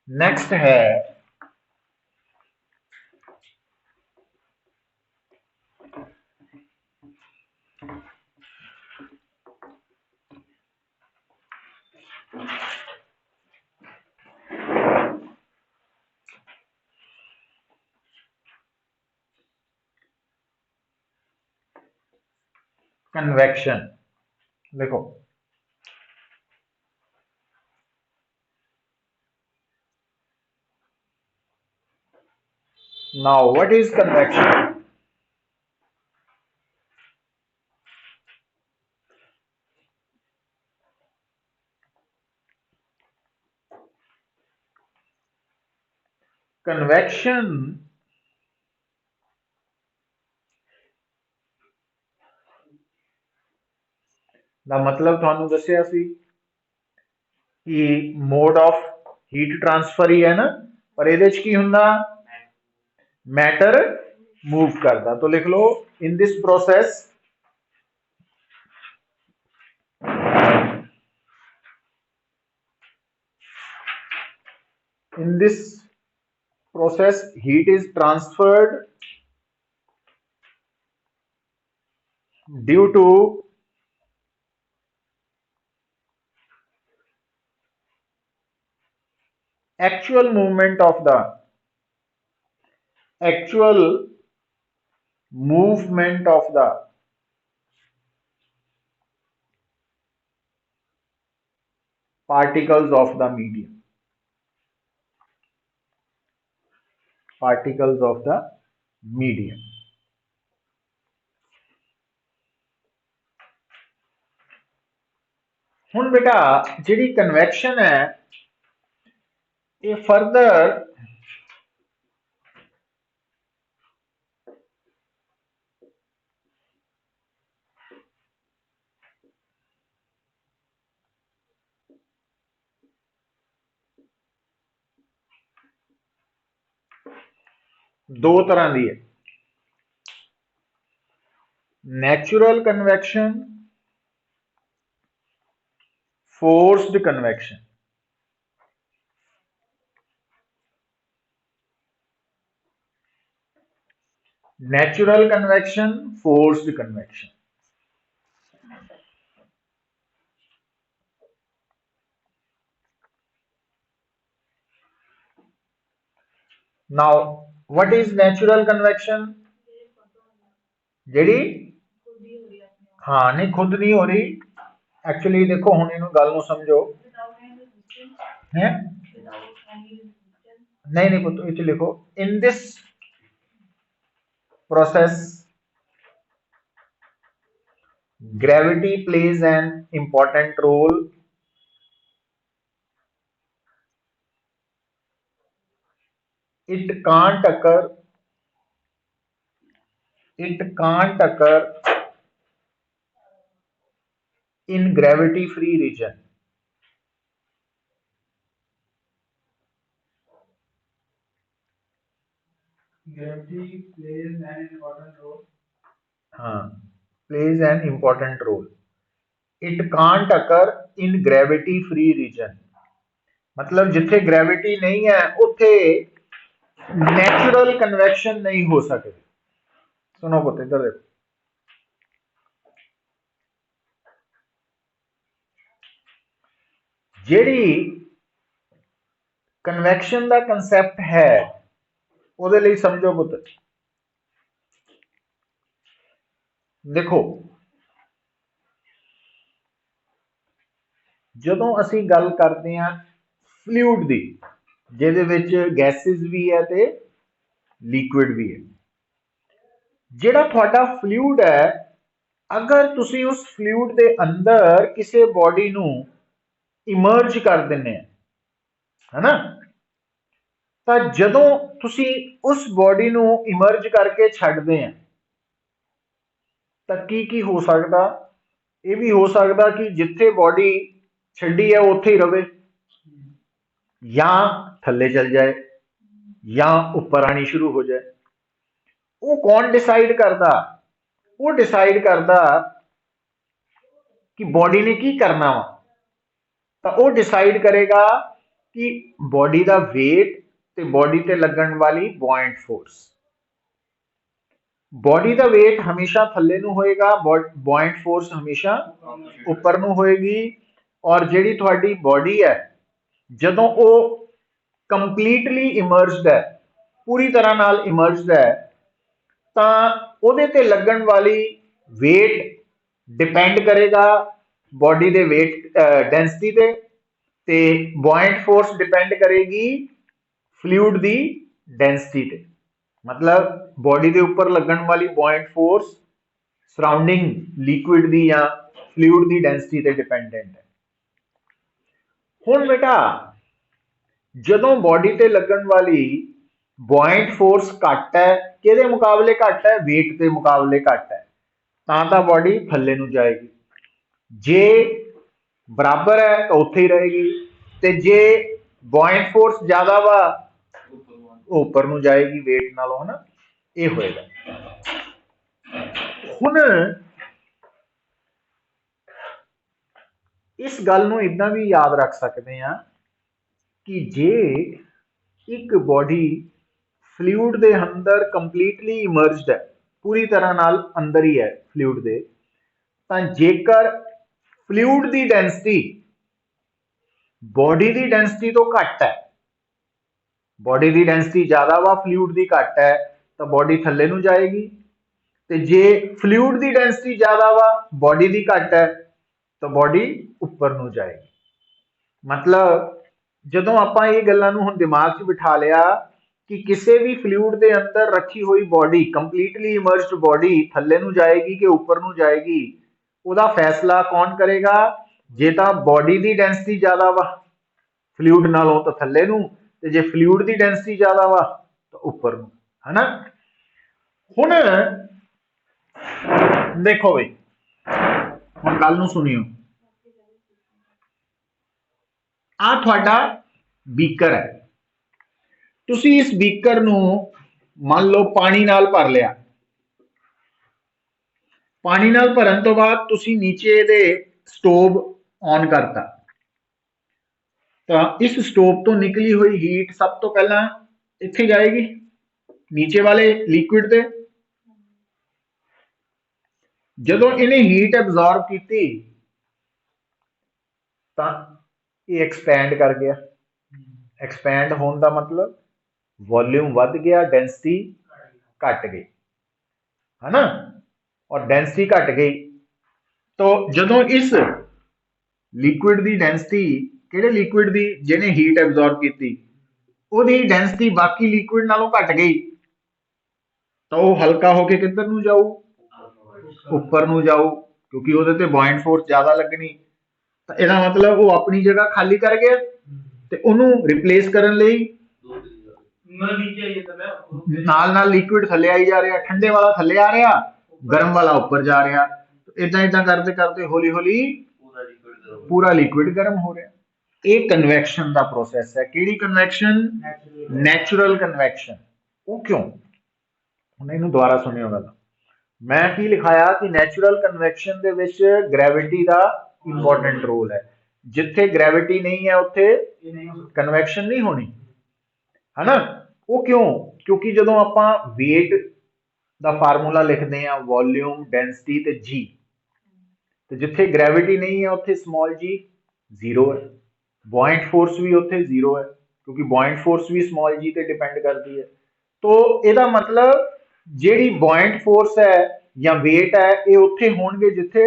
नेक्स्ट है कन्वेक्शन। देखो now what is convection? Convection ਦਾ मतलब ਤੁਹਾਨੂੰ ਦੱਸਿਆ ਸੀ ਕਿ ਮੋਡ ਆਫ ਹੀਟ ਟ੍ਰਾਂਸਫਰ ਹੀ ਹੈ ਨਾ, ਪਰ ਇਹਦੇ ਚ ਕੀ ਹੁੰਦਾ, मैटर मूव करता। तो लिख लो in this process heat is transferred due to actual movement of the particles of the medium, हुण बेटा जिहड़ी कन्वेक्शन है ये फर्दर दो तरह की है, natural convection, forced convection. Natural convection, forced convection. Now what is natural convection? JD हाँ नहीं खुद नहीं हो रही एक्चुअली। देखो हुण इहनूं गल नूं समझो है, नहीं नहीं पुत्त इत्थे लिखो इन this process gravity plays an important role it can't occur in gravity free region। Gravity plays an important role. हाँ plays an important role it can't occur in gravity free region। मतलब जिथे ग्रेविटी नहीं है उथे natural convection नहीं हो सकती। सुनो पुत्र इधर देखो, जेड़ी कन्वेक्शन का कंसैप्ट है ਉਹਦੇ ਲਈ समझो पुत्र। देखो ਜਦੋਂ ਅਸੀਂ ਗੱਲ ਕਰਦੇ ਹਾਂ फ्लूइड ਦੀ ਜਿਹਦੇ ਵਿੱਚ ਗੈਸਿਸ ਵੀ ਹੈ ਤੇ ਲਿਕੁਇਡ ਵੀ ਹੈ, ਜਿਹੜਾ ਤੁਹਾਡਾ फ्लूइड है अगर तुसी उस फ्लूइड के अंदर किसी बॉडी नूं इमर्ज कर दिंदे है ना, तो जदों तुसी उस बॉडी नूं इमर्ज करके छड्डदे हैं तो की हो सकता, ये भी हो सकता कि जिथे बॉडी छड्डी है उत्थे ही रवे या थल्ले चल जाए या उपर आनी शुरू हो जाए। वो कौन डिसाइड करता? वो डिसाइड करता कि बॉडी ने की करना वा। ਤਾਂ ਉਹ ਡਿਸਾਈਡ ਕਰੇਗਾ ਕਿ ਬੋਡੀ ਦਾ weight ਤੇ ਬੋਡੀ ਤੇ ਲੱਗਣ ਵਾਲੀ buoyant force। ਬੋਡੀ ਦਾ weight ਹਮੇਸ਼ਾ ਥੱਲੇ ਨੂੰ ਹੋਏਗਾ, buoyant force ਹਮੇਸ਼ਾ ਉੱਪਰ ਨੂੰ ਹੋਏਗੀ। ਔਰ ਜਿਹੜੀ ਤੁਹਾਡੀ ਬੋਡੀ ਹੈ ਜਦੋਂ ਉਹ ਕੰਪਲੀਟਲੀ ਇਮਰਜਡ ਹੈ, ਪੂਰੀ ਤਰ੍ਹਾਂ ਨਾਲ ਇਮਰਜਡ ਹੈ, ਤਾਂ ਉਹਦੇ ਤੇ ਲੱਗਣ ਵਾਲੀ weight ਡਿਪੈਂਡ ਕਰੇਗਾ ਬੋਡੀ ਦੇ weight ਡੈਂਸਿਟੀ ਤੇ buoyant force ਡਿਪੈਂਡ ਕਰੇਗੀ ਫਲੂਇਡ ਦੀ ਡੈਂਸਿਟੀ ਤੇ। मतलब बॉडी के ऊपर लगन वाली buoyant force सराउंडिंग लिक्विड दी या फ्लूइड दी डेंसिटी ते डिपेंडेंट है। हुण बेटा जदों बॉडी ते लगन वाली buoyant force घट है, किहदे मुकाबले घट है, वेट के मुकाबले घट है, तां बॉडी थल्ले नूं जाएगी। जे बराबर है तो उत्थे ही रहेगी, ते जे buoyant force ज्यादा वा ऊपर नूं जाएगी वेट नालों, है ना, ये होएगा। हुण इस गल नूं इदां भी याद रख सकते हैं कि जे एक बॉडी फ्लूइड दे अंदर कंप्लीटली इमर्जड है, पूरी तरह नाल अंदर ही है फ्लूइड दे, तां जेकर फ्लूइड दी डेंसिटी बॉडी दी डेंसिटी तो घट है, बॉडी की डेंसिटी ज्यादा वा फ्लूइड की घट है, तो बॉडी थल्ले नूं जाएगी। ते जे फ्लूइड की डेंसिटी ज्यादा वा बॉडी की घट है, तो बॉडी उपर नूं जाएगी। मतलब जदों आपां ये गल्लां नूं हुण दिमाग च बिठा लिया कि किसी भी फ्लूइड के अंदर रखी हुई बॉडी, कंप्लीटली इमर्ज्ड बॉडी थल्ले नूं जाएगी कि उपर नूं जाएगी, उहदा फैसला कौन करेगा? जे तां बॉडी की डेंसिटी ज्यादा वा फ्लूइड नालों तो थल्ले नूं, ते जे फ्लूइड की डेंसिटी ज्यादा वा तो उपर नूं, है ना। हुण देखो बई, हुण गल नूं सुनियो, आ तुहाडा बीकर है, तुसी इस बीकर नूं मान लो पानी नाल भर लिया, पानी नाल भरन तो बाद तुसी नीचे दे स्टोव ऑन करता, तो इस स्टोव तो निकली हुई हीट सब तो पहला इत्थे जाएगी नीचे वाले लिक्विड ते। जदों इन्हें हीट एब्जॉर्ब की तो ये एक्सपैंड कर गया। एक्सपैंड होने का मतलब वॉल्यूम वध गया, डेंसिटी घट गई, है ना। और डेंसिटी घट गई तो जदों इस लिक्विड की डेंसिटी, किहड़े लिक्विड की जिन्हें हीट एब्जॉर्ब की, उहदी डेंसिटी बाकी लिक्विड नालों घट गई, तो वह हल्का होके किधर नूं जाऊ? उपर नूं जाऊ, क्योंकि उहदे ते buoyant force ज्यादा लगनी। तो इसदा मतलब वो अपनी जगह खाली कर गया, ते उहनूं रिप्लेस करन लई नाल नाल लिक्विड थल्ले आई जा रहा, ठंडे वाला थल्ले आ रहा, गर्म वाला उपर जा रहा। तो इदां इदां करते करते हौली हौली पूरा लिक्विड गर्म हो रहा। ये कन्वैक्शन का प्रोसैस है। किहड़ी कन्वैक्शन? Natural convection. वो क्यों? हुण इहनूं दुबारा सुनियो गल, मैं की लिखाया कि नैचुरल कन्वैक्शन दे विच ग्रैविटी का इंपॉर्टेंट रोल है। जिथे ग्रैविटी नहीं है उत्थे कन्वैक्शन नहीं होनी, है ना। वो क्यों? क्योंकि जदों आपां वेट का फार्मूला लिखते हैं वॉल्यूम, डेंसिटी ते जी, तो जिथे ग्रैविटी नहीं है उत्थे स्मॉल जी जीरो है, buoyant force भी उत्थे जीरो है, क्योंकि buoyant force भी स्मॉल जी ते डिपेंड करती है। तो ਇਹਦਾ मतलब ਜਿਹੜੀ buoyant force है या वेट है ये उत्थे होणगे जिथे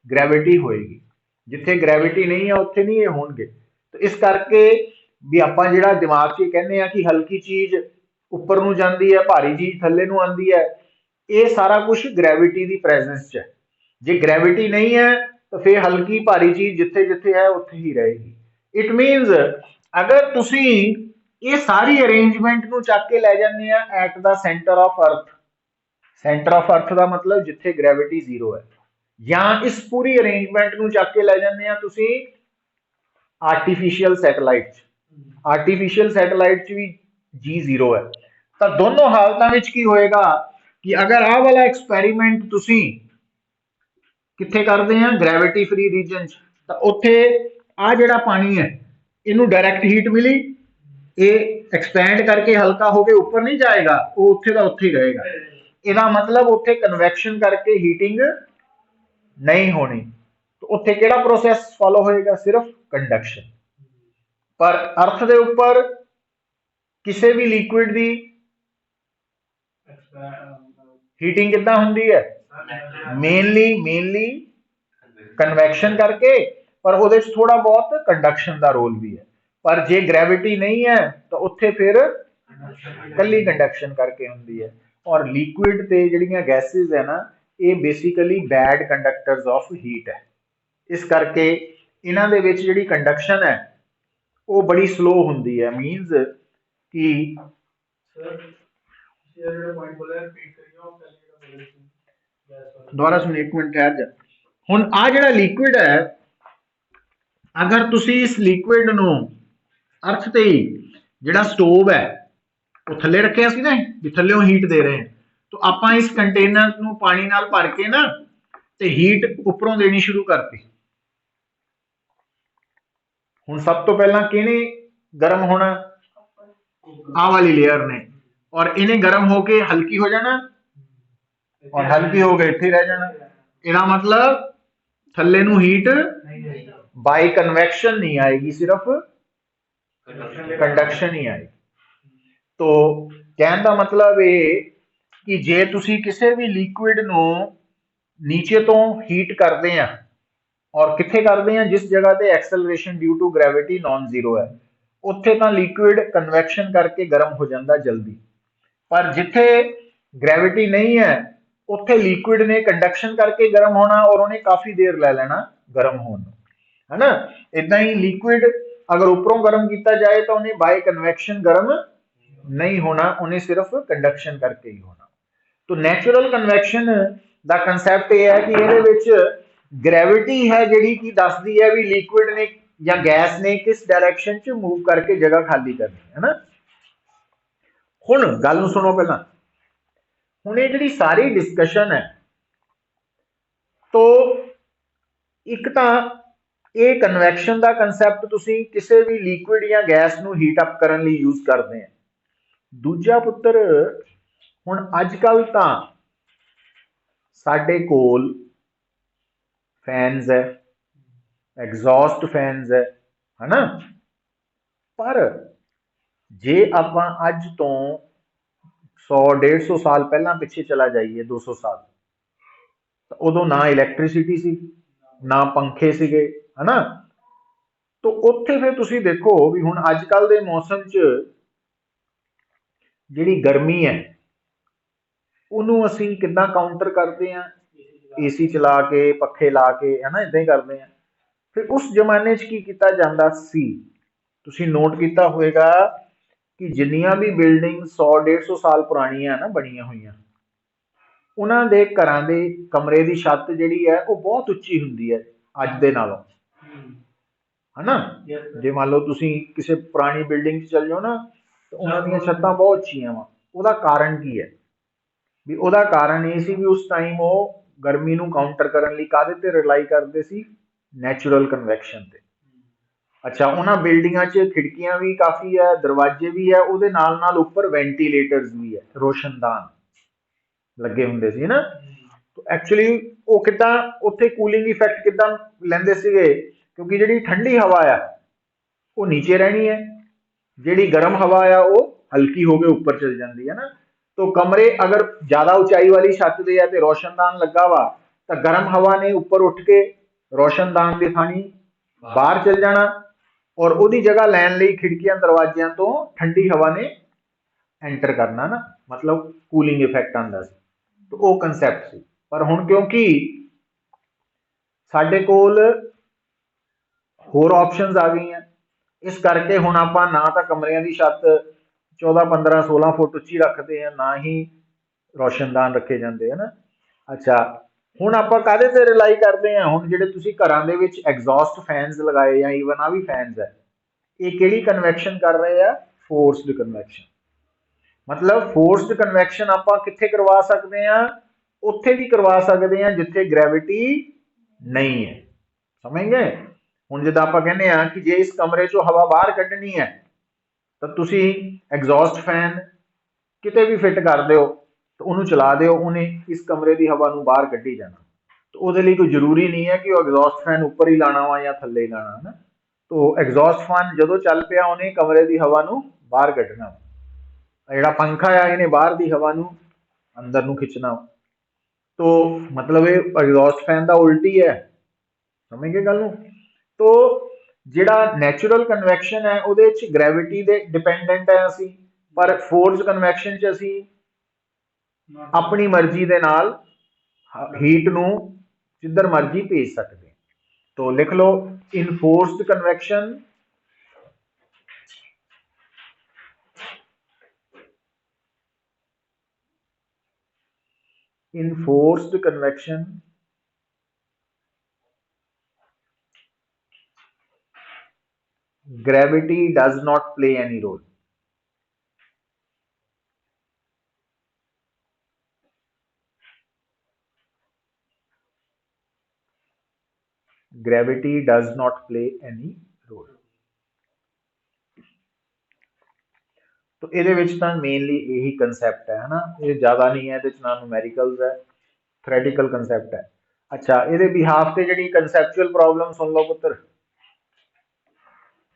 ग्रैविटी होएगी, जिथे ग्रैविटी नहीं है उत्थे नहीं ये होणगे। तो इस करके भी आपां जिहड़ा दिमाग 'ਚ कहने आ कि हल्की चीज उपर नूं जांदी है, भारी चीज थल्ले नूं आंदी है, ये सारा कुछ ग्रैविटी की प्रेजेंस 'ਚ है। जे ग्रैविटी नहीं है तो फिर हल्की भारी चीज जिथे जिथे है उत्थे ही रहेगी। इट मीनस अगर तुसी ये सारी अरेंजमेंट नूं चक के लै जांदे आ at the centre of earth, centre of earth का मतलब जिथे ग्रैविटी जीरो है, या इस पूरी अरेंजमेंट नूं चक के लै जांदे आ तुसी आर्टिफिशियल सैटेलाइट, आर्टिफिशियल सैटेलाइट भी जी जीरो है। तो दोनों हालतों में की होएगा कि अगर आ वाला एक्सपैरीमेंट तुसी किथे करते हैं ग्रैविटी फ्री रीजन, तो उत्थे ਆ ਜਿਹੜਾ ਪਾਣੀ ਹੈ ਇਹਨੂੰ ਡਾਇਰੈਕਟ ਹੀਟ ਮਿਲੀ, ਇਹ ਐਕਸਪੈਂਡ ਕਰਕੇ ਹਲਕਾ ਹੋ ਕੇ ਉੱਪਰ ਨਹੀਂ ਜਾਏਗਾ, ਉਹ ਉੱਥੇ ਦਾ ਉੱਥੇ ਹੀ ਰਹੇਗਾ। ਇਹਦਾ ਮਤਲਬ ਉੱਥੇ ਕਨਵੈਕਸ਼ਨ ਕਰਕੇ ਹੀਟਿੰਗ ਨਹੀਂ ਹੋਣੀ, ਉੱਥੇ ਕਿਹੜਾ ਪ੍ਰੋਸੈਸ ਫॉलो ਹੋਏਗਾ? ਸਿਰਫ ਕੰਡਕਸ਼ਨ। ਪਰ ਅਰਥ ਦੇ ਉੱਪਰ ਕਿਸੇ ਵੀ ਲਿਕੁਇਡ ਦੀ ਹੀਟਿੰਗ ਕਿੱਦਾਂ ਹੁੰਦੀ ਹੈ? ਮੇਨਲੀ ਕਨਵੈਕਸ਼ਨ ਕਰਕੇ, ਪਰ ਉਹਦੇ 'ਚ ਥੋੜਾ ਬਹੁਤ ਕੰਡਕਸ਼ਨ ਦਾ ਰੋਲ ਵੀ ਹੈ। ਪਰ ਜੇ ਗ੍ਰੈਵਿਟੀ ਨਹੀਂ ਹੈ ਤਾਂ ਉੱਥੇ ਫਿਰ ਕੱਲੀ ਕੰਡਕਸ਼ਨ ਕਰਕੇ ਹੁੰਦੀ ਹੈ। ਔਰ ਲਿਕੁਇਡ ਤੇ ਜਿਹੜੀਆਂ ਗੈਸਿਸ ਹੈ ਨਾ, ਇਹ ਬੇਸਿਕਲੀ ਬੈਡ ਕੰਡਕਟਰਸ ਆਫ ਹੀਟ ਹੈ। ਇਸ ਕਰਕੇ ਇਹਨਾਂ ਦੇ ਵਿੱਚ ਜਿਹੜੀ ਕੰਡਕਸ਼ਨ ਹੈ ਉਹ ਬੜੀ ਸਲੋ ਹੁੰਦੀ ਹੈ। ਮੀਨਸ ਕਿ ਦੁਬਾਰਾ ਸੁਣ, ਇੱਕ ਮਿੰਟ ਠਹਿਰ ਜਾ। ਹੁਣ ਆ ਜਿਹੜਾ ਲਿਕੁਇਡ ਹੈ, ਅਗਰ ਤੁਸੀਂ ਇਸ ਲਿਕੁਇਡ ਨੂੰ ਅਰਥ ਤੇ ਹੀ ਜਿਹੜਾ ਸਟੋਵ ਹੈ ਉਹ ਥੱਲੇ ਰੱਖਿਆ ਸੀ ਨਾ, ਵੀ ਥੱਲੇੋਂ ਹੀਟ ਦੇ ਰਹੇ ਹਾਂ, ਤਾਂ ਆਪਾਂ ਇਸ ਕੰਟੇਨਰ ਨੂੰ ਪਾਣੀ ਨਾਲ ਭਰ ਕੇ ਨਾ ਤੇ ਹੀਟ ਉੱਪਰੋਂ ਦੇਣੀ ਸ਼ੁਰੂ ਕਰਤੀ। ਹੁਣ ਸਭ ਤੋਂ ਪਹਿਲਾਂ ਕਿਹਨੇ ਗਰਮ ਹੋਣਾ? ਆਹ ਵਾਲੀ ਲੇਅਰ ਨੇ, ਔਰ ਇਹਨੇ ਗਰਮ ਹੋ ਕੇ ਹਲਕੀ ਹੋ ਜਾਣਾ, ਔਰ ਹਲਕੀ ਹੋ ਕੇ ਇੱਥੇ ਰਹਿ ਜਾਣਾ। ਇਹਦਾ ਮਤਲਬ ਥੱਲੇ ਨੂੰ ਹੀਟ ਬਾਈ ਕਨਵੈਕਸ਼ਨ ਨਹੀਂ ਆਏਗੀ, ਸਿਰਫ ਕੰਡਕਸ਼ਨ ਹੀ ਆਏਗੀ। तो कहने का मतलब ये कि जे तुसी किसी भी लिक्विड नू नीचे तो हीट करते हैं, और कित्थे करते हैं? जिस जगह ते acceleration due to gravity non zero है, उत्थे तां लिक्विड कन्वैक्शन करके गर्म हो जाता जल्दी। पर जिथे ग्रेविटी नहीं है उत्थे लिक्विड ने कंडक्शन करके गर्म होना, और उन्हें काफ़ी देर ले लेना गर्म होने, है ना। इदां ही लिक्विड अगर उपरों गर्म किया जाए तो उन्हें बाय कन्वैक्शन गर्म नहीं होना, उन्हें सिर्फ कंडक्शन करके ही होना। तो नैचुरल कन्वैक्शन का कंसैप्ट यह है कि ये ग्रेविटी है जिहड़ी कि दसदी है भी लिक्विड ने या गैस ने किस डायरैक्शन च मूव करके जगह खाली करनी है ना। हुण गल नूं सुनो पहला, हुण ये जिहड़ी सारी डिस्कशन है, तो एक तां ये कन्वैक्शन का कंसैप्ट तुसीं किसी भी लिक्विड या गैस नूं हीट अप करन लई यूज करते हैं। दूजा पुत्र, हुण अजकल तां साडे कोल फैनस है, एग्जॉस्ट फैनस है ना। पर जे आपां अज तो 100-150 साल पहला पिछे चला जाइए, 200 साल, तो उदों ना इलैक्ट्रिसिटी सी, ना पंखे सीगे, है ना। तो उत्थे फिर तुसीं देखो भी हुण अजकल दे मौसम च जिहड़ी गर्मी है उन्होंने असीं किद्दां काउंटर करते हैं? AC चला के, पखे ला के, है ना, इदां ही करते हैं। फिर उस जमाने च की कीता जांदा सी, तुसीं नोट कीता होएगा कि जिन्नियां भी बिल्डिंग 100-150 साल पुरानियां ना बणियां होईयां, उन्हां दे घरां दे कमरे की छत जिहड़ी है वो बहुत उच्ची हुंदी है अज दे नालों, है ना। जे मान लो तुसीं किसी पुरानी बिल्डिंग च चल जाओ ना, तो उन्हां दीयां छत्तां बहुत उच्चियां वा। उहदा कारण की है? भी उहदा कारण ये सी भी उस टाइम वो गर्मी नूं काउंटर करन लई काहदे ते रिलाई करदे सी? नैचुरल कन्वैक्शन ते। अच्छा, उन्हां बिल्डिंगां च खिड़कियां भी काफ़ी है, दरवाजे भी है, उहदे नाल नाल उपर वेंटीलेटर्स भी है, रोशनदान लगे हुंदे सी ना। तो एक्चुअली वो किद्दां उत्थे कूलिंग इफैक्ट किद्दां लैंदे सीगे? क्योंकि जिहड़ी ठंडी हवा आ वो नीचे रहनी है, जिहड़ी गर्म हवा आ वो हल्की होकर ऊपर चल जाती है ना। तो कमरे अगर ज़्यादा ऊंचाई वाली छत दे है तो रोशनदान लगा वा, तो गर्म हवा ने उपर उठ के रोशनदान की थानी बाहर चल जाना, और उहदी जगह लैन लई खिड़कियां दरवाजियां तो ठंडी हवा ने एंटर करना ना, मतलब कूलिंग इफैक्ट आंदा सी। तो वो कंसैप्ट सी। पर हुण क्योंकि साडे कोल होर ऑप्शनस आ गई हैं, इस करके हुण आपां ना तो कमरियां की छत 14-15-16 फुट उच्ची रखते हैं, ना ही रोशनदान रखे जाते हैं ना। अच्छा, हुण आपां काहदे ते रिलाई करते हैं? हुण जिहड़े तुसीं घरां दे विच एग्जॉस्ट फैनस लगाए या ईवन आ भी फैनस है, ये किहड़ी कन्वैक्शन कर रहे हैं? Forced convection. मतलब फोर्सड कन्वैक्शन आपां कित्थे करवा सकते हैं? उत्थे भी करवा सकते हैं जिथे ग्रेविटी नहीं है, समझ गए। ਹੁਣ ਜਿੱਦਾਂ ਆਪਾਂ ਕਹਿੰਦੇ ਆ ਕਿ ਜੇ ਇਸ ਕਮਰੇ ਚੋਂ ਹਵਾ ਬਾਹਰ ਕੱਢਣੀ ਹੈ ਤਾਂ ਤੁਸੀਂ ਐਗਜ਼ੌਸਟ ਫੈਨ ਕਿਤੇ ਵੀ ਫਿੱਟ ਕਰ ਦਿਓ ਤੇ ਉਹਨੂੰ ਚਲਾ ਦਿਓ, ਉਹਨੇ ਇਸ ਕਮਰੇ ਦੀ ਹਵਾ ਨੂੰ ਬਾਹਰ ਕੱਢੀ ਜਾਣਾ। ਤੇ ਉਹਦੇ ਲਈ ਕੋਈ ਜ਼ਰੂਰੀ ਨਹੀਂ ਹੈ ਕਿ ਉਹ ਐਗਜ਼ੌਸਟ ਫੈਨ ਉੱਪਰ ਹੀ ਲਾਣਾ ਵਾ ਜਾਂ ਥੱਲੇ ਹੀ ਲਾਣਾ, ਹੈ ਨਾ। ਤੋ ਐਗਜ਼ੌਸਟ ਫੈਨ ਜਦੋਂ ਚੱਲ ਪਿਆ ਉਹਨੇ ਕਮਰੇ ਦੀ ਹਵਾ ਨੂੰ ਬਾਹਰ ਕੱਢਣਾ, ਜਿਹੜਾ ਪੰਖਾ ਆ ਇਹਨੇ ਬਾਹਰ ਦੀ ਹਵਾ ਨੂੰ ਅੰਦਰ ਨੂੰ ਖਿੱਚਣਾ। ਤੋ ਮਤਲਬ ਇਹ ਐਗਜ਼ੌਸਟ ਫੈਨ ਦਾ ਉਲਟੀ ਹੈ, ਸਮਝ ਗਏ ਗੱਲ ਨੂੰ। ਤੋ ਜਿਹੜਾ ਨੈਚੁਰਲ ਕਨਵੈਕਸ਼ਨ ਹੈ ਉਹਦੇ ਚ ਗ੍ਰੈਵਿਟੀ ਦੇ ਡਿਪੈਂਡੈਂਟ ਹੈ ਅਸੀਂ, ਪਰ ਫੋਰਸ ਕਨਵੈਕਸ਼ਨ ਚ ਅਸੀਂ ਆਪਣੀ ਮਰਜ਼ੀ ਦੇ ਨਾਲ ਹੀਟ ਨੂੰ ਜਿੱਧਰ ਮਰਜ਼ੀ ਭੇਜ ਸਕਦੇ। तो लिख लो in forced convection gravity does not play any role. Gravity does not play any role. तो ਇਹਦੇ ਵਿੱਚ ਤਾਂ ਮੇਨਲੀ ਇਹੀ ਕਨਸੈਪਟ ਹੈ ਨਾ, ਇਹ ਜ਼ਿਆਦਾ ਨਹੀਂ ਹੈ, ਇਹਦੇ ਚ ਨਾ ਨੂਮੈਰੀਕਲਸ ਹੈ, ਥਿਓਰੈਟੀਕਲ ਕਨਸੈਪਟ ਹੈ। ਅੱਛਾ, ਇਹਦੇ ਬਿਹਾਫ ਤੇ ਜਿਹੜੀ ਕਨਸੈਪਚੁਅਲ ਪ੍ਰੋਬਲਮ ਸੁਣ ਲਓ ਪੁੱਤਰ।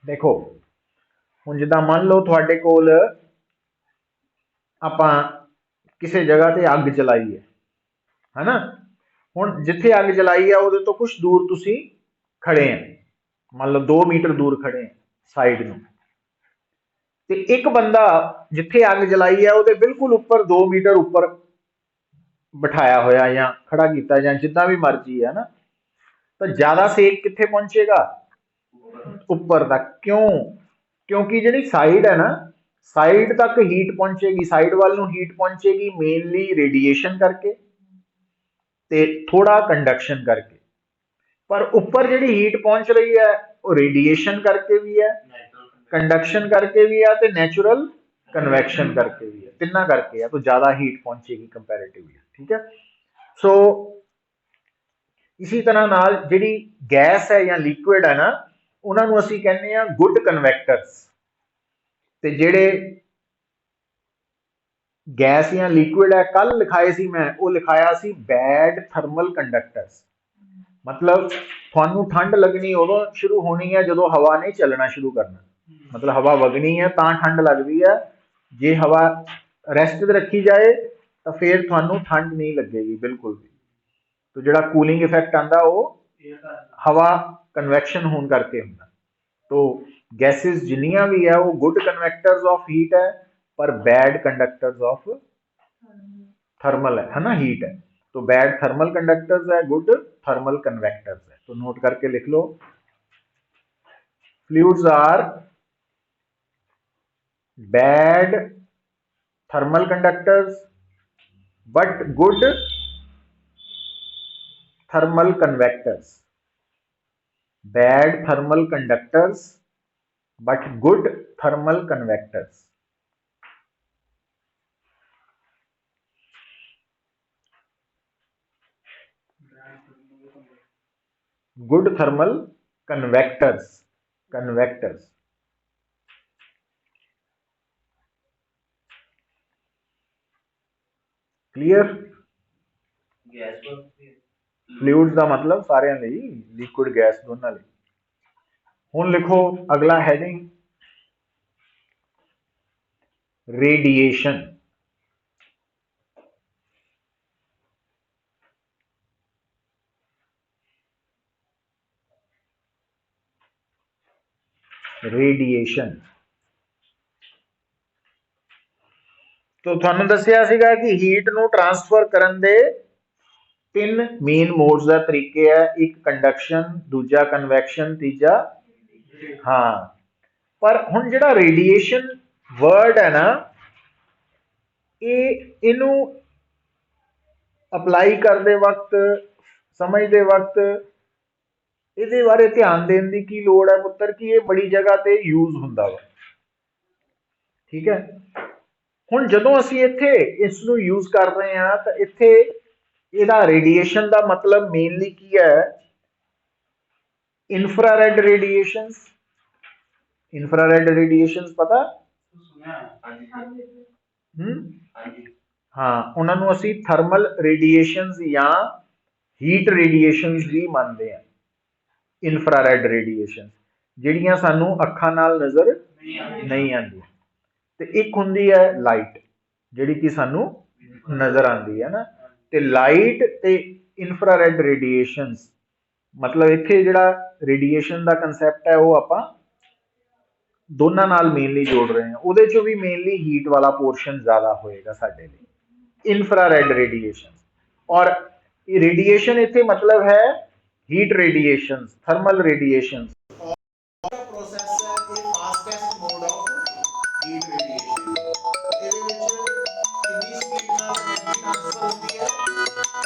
ਦੇਖੋ ਹੁਣ ਜਿੱਦਾਂ ਮੰਨ ਲਓ ਤੁਹਾਡੇ ਕੋਲ ਆਪਾਂ ਕਿਸੇ ਜਗ੍ਹਾ ਤੇ ਅੱਗ ਜਲਾਈ ਹੈ ਨਾ। ਹੁਣ ਜਿੱਥੇ ਅੱਗ ਜਲਾਈ ਹੈ ਉਹਦੇ ਤੋਂ ਕੁਝ ਦੂਰ ਤੁਸੀਂ ਖੜੇ ਆ, ਮੰਨ ਲਓ 2 ਮੀਟਰ ਦੂਰ ਖੜੇ ਆ ਸਾਈਡ ਨੂੰ, ਤੇ ਇੱਕ ਬੰਦਾ ਜਿੱਥੇ ਅੱਗ ਜਲਾਈ ਹੈ ਉਹਦੇ ਬਿਲਕੁਲ ਉੱਪਰ 2 ਮੀਟਰ ਉੱਪਰ ਬਿਠਾਇਆ ਹੋਇਆ ਜਾਂ ਖੜਾ ਕੀਤਾ ਜਾਂ ਜਿੱਦਾਂ ਵੀ ਮਰਜ਼ੀ ਹੈ ਨਾ, ਤਾਂ ਜ਼ਿਆਦਾ ਸੇਕ ਕਿੱਥੇ ਪਹੁੰਚੇਗਾ? ਉੱਪਰ ਤੱਕ। ਕਿਉਂ? ਕਿਉਂਕਿ ਜਿਹੜੀ ਸਾਈਡ ਹੈ ਨਾ, ਸਾਈਡ ਤੱਕ ਹੀਟ ਪਹੁੰਚੇਗੀ, ਸਾਈਡ ਵੱਲ ਨੂੰ ਹੀਟ ਪਹੁੰਚੇਗੀ ਮੇਨਲੀ ਰੇਡੀਏਸ਼ਨ ਕਰਕੇ ਤੇ ਥੋੜਾ ਕੰਡਕਸ਼ਨ ਕਰਕੇ। ਪਰ ਉੱਪਰ ਜਿਹੜੀ ਹੀਟ ਪਹੁੰਚ ਰਹੀ ਹੈ ਉਹ ਰੇਡੀਏਸ਼ਨ ਕਰਕੇ ਵੀ ਹੈ, कंडक्शन करके भी है, तो नेचुरल कन्वैक्शन करके भी है, तिना करके है, तो ज्यादा हीट पहुंचेगी कंपैरेटिवली। ठीक है। सो इसी तरह नाल जिहड़ी गैस है या लिक्विड है ना, उन्होंने असी कहने आ गुड कन्वैक्टर्स, ते जिहड़े गैस या लिक्विड है कल लिखाए सी मैं, वो लिखाया सी बैड थर्मल कंडक्टर्स। मतलब थानू ठंड लगनी उदों शुरू होनी है जदों हवा ने चलना शुरू करना, मतलब हवा वगनी है तो ठंड लगती है, जे हवा रेस्ट ते रखी जाए तो फिर थानू ठंड नहीं लगेगी बिल्कुल भी। तो जिहड़ा कूलिंग इफेक्ट आंदा वो हवा कन्वैक्शन होने करके हुंदा। तो गैसेस जिन्नियां भी है वो गुड कन्वैक्टर्स ऑफ हीट है, पर बैड कंडक्टर्स ऑफ थर्मल है ना, हीट है। तो बैड थर्मल कंडक्टर्स है, गुड थर्मल कन्वैक्टर्स है। तो नोट करके लिख लो, fluids are bad thermal conductors but good thermal convectors. Bad thermal conductors but good thermal convectors. Good thermal convectors. Convectors. Clear? Fluids का मतलब सारे लिए, लिक्विड गैस दोनों लिए। हुण लिखो अगला हैडिंग, रेडिएशन। रेडिएशन तो थानू दसिया सीगा कि हीट नू ट्रांसफर करन दे 3 मेन मोड्स का तरीके है, एक कंडक्शन, दूजा कन्वैक्शन, तीजा हाँ। पर हुण जिहड़ा रेडिएशन वर्ड है ना, इनू अप्लाई करते वक्त, समझते वक्त इहदे बारे ध्यान देने की की लोड़ है पुत्तर कि ये बड़ी जगह ते यूज हुंदा वा। ठीक है। हुण जदों असीं इत्थे इस नूं यूज कर रहे हैं तो इत्थे इहदा रेडिएशन का मतलब मेनली की है, इंफ्रारेड रेडिएशंस, इंफ्रारेड रेडिएशंस पता? सुना है। हाँ, उन्होंने असी थर्मल रेडिएशंस या हीट रेडिएशंस भी मानते हैं। इंफ्रारेड रेडिएशंस ਜਿਹੜੀਆਂ ਸਾਨੂੰ ਅੱਖਾਂ ਨਾਲ ਨਜ਼ਰ ਨਹੀਂ ਆਉਂਦੀਆਂ, ਤੇ ਇੱਕ ਹੁੰਦੀ ਹੈ ਲਾਈਟ ਜਿਹੜੀ ਕਿ ਸਾਨੂੰ ਨਜ਼ਰ ਆਉਂਦੀ ਹੈ ਨਾ। ਤੇ ਲਾਈਟ ਤੇ ਇਨਫਰਾਰੈਡ ਰੇਡੀਏਸ਼ਨਸ, ਮਤਲਬ ਇੱਥੇ ਜਿਹੜਾ ਰੇਡੀਏਸ਼ਨ ਦਾ ਕਨਸੈਪਟ ਹੈ ਉਹ ਆਪਾਂ ਦੋਨਾਂ ਨਾਲ ਮੇਨਲੀ ਜੋੜ ਰਹੇ ਹਾਂ। ਉਹਦੇ ਚੋਂ ਵੀ ਮੇਨਲੀ ਹੀਟ ਵਾਲਾ ਪੋਰਸ਼ਨ ਜ਼ਿਆਦਾ ਹੋਏਗਾ ਸਾਡੇ ਲਈ, ਇਨਫਰਾਰੈਡ ਰੇਡੀਏਸ਼ਨ। ਔਰ रेडिएशन इतने मतलब है heat radiation, thermal radiation. Process है ये fastest mode of heat radiation. ਇਹਦੇ ਵਿੱਚ ਕਿੰਨੀ ਸਪੀਡ ਨਾਲ એનર્ਜੀ ਟ੍ਰਾਂਸਫਰ ਹੁੰਦੀ ਹੈ?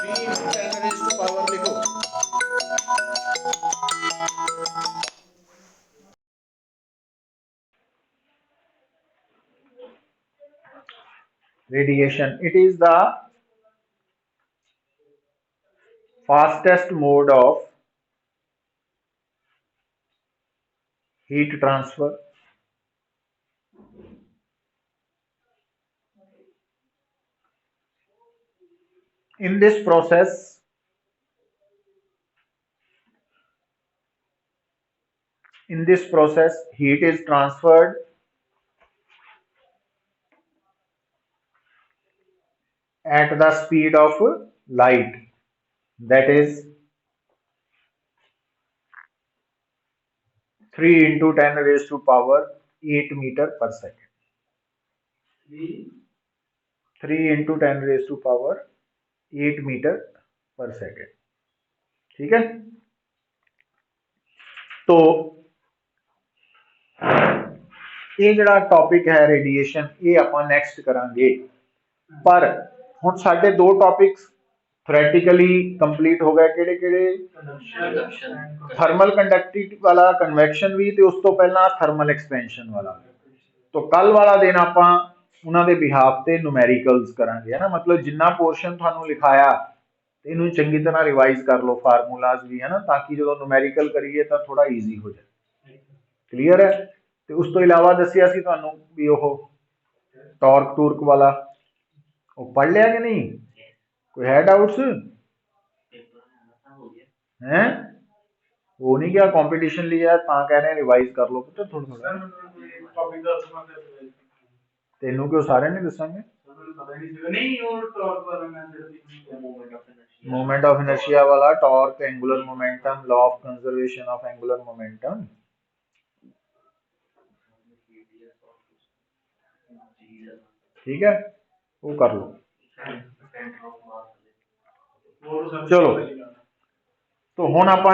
3 × 10 raised to power ਲਿਖੋ। Radiation, it is the fastest mode of heat transfer. In this process, heat is transferred at the speed of light, that is 3 × 10 raised to power 8 meter per second. 3 × 10 raised to power 8 meter per second। ठीक है, तो ये जड़ा topic है radiation ये आपां next करांगे। पर हुण साडे दो टॉपिक्स थ्योरेटिकली कंप्लीट हो गए। किहड़े किहड़े? थर्मल कंडक्टिविटी वाला, कन्वैक्शन भी, ते उस तो पहला थर्मल एक्सपेंशन वाला। तो कल वाला दिन आपां उन्हां दे बिहाफ ते न्यूमेरिकल्स करांगे, है ना। मतलब जिन्ना पोर्शन तुहानूं लिखाया इनू चंगी तरह रिवाइज कर लो, फार्मूलाज भी, है ना, ताकि जो न्यूमेरिकल करिए तो थोड़ा ईजी हो जाए। क्लीयर है? तो उस तो इलावा दसिया सी तुहानूं भी ओह टॉर्क टूर्क वाला वो पढ़ लिया कि नहीं? कोई है डाउट्स? हैं वो नहीं क्या कंपटीशन लिया ता कह रहे हैं रिवाइज कर लो पुत्र थोड़ा थोड़ा। तेनू क्यों सारे नहीं दसांगे? मोमेंट ऑफ इनर्शिया वाला, torque, angular momentum, law of conservation of angular momentum. ठीक है, वो कर लो। चलो, तो हुण आपां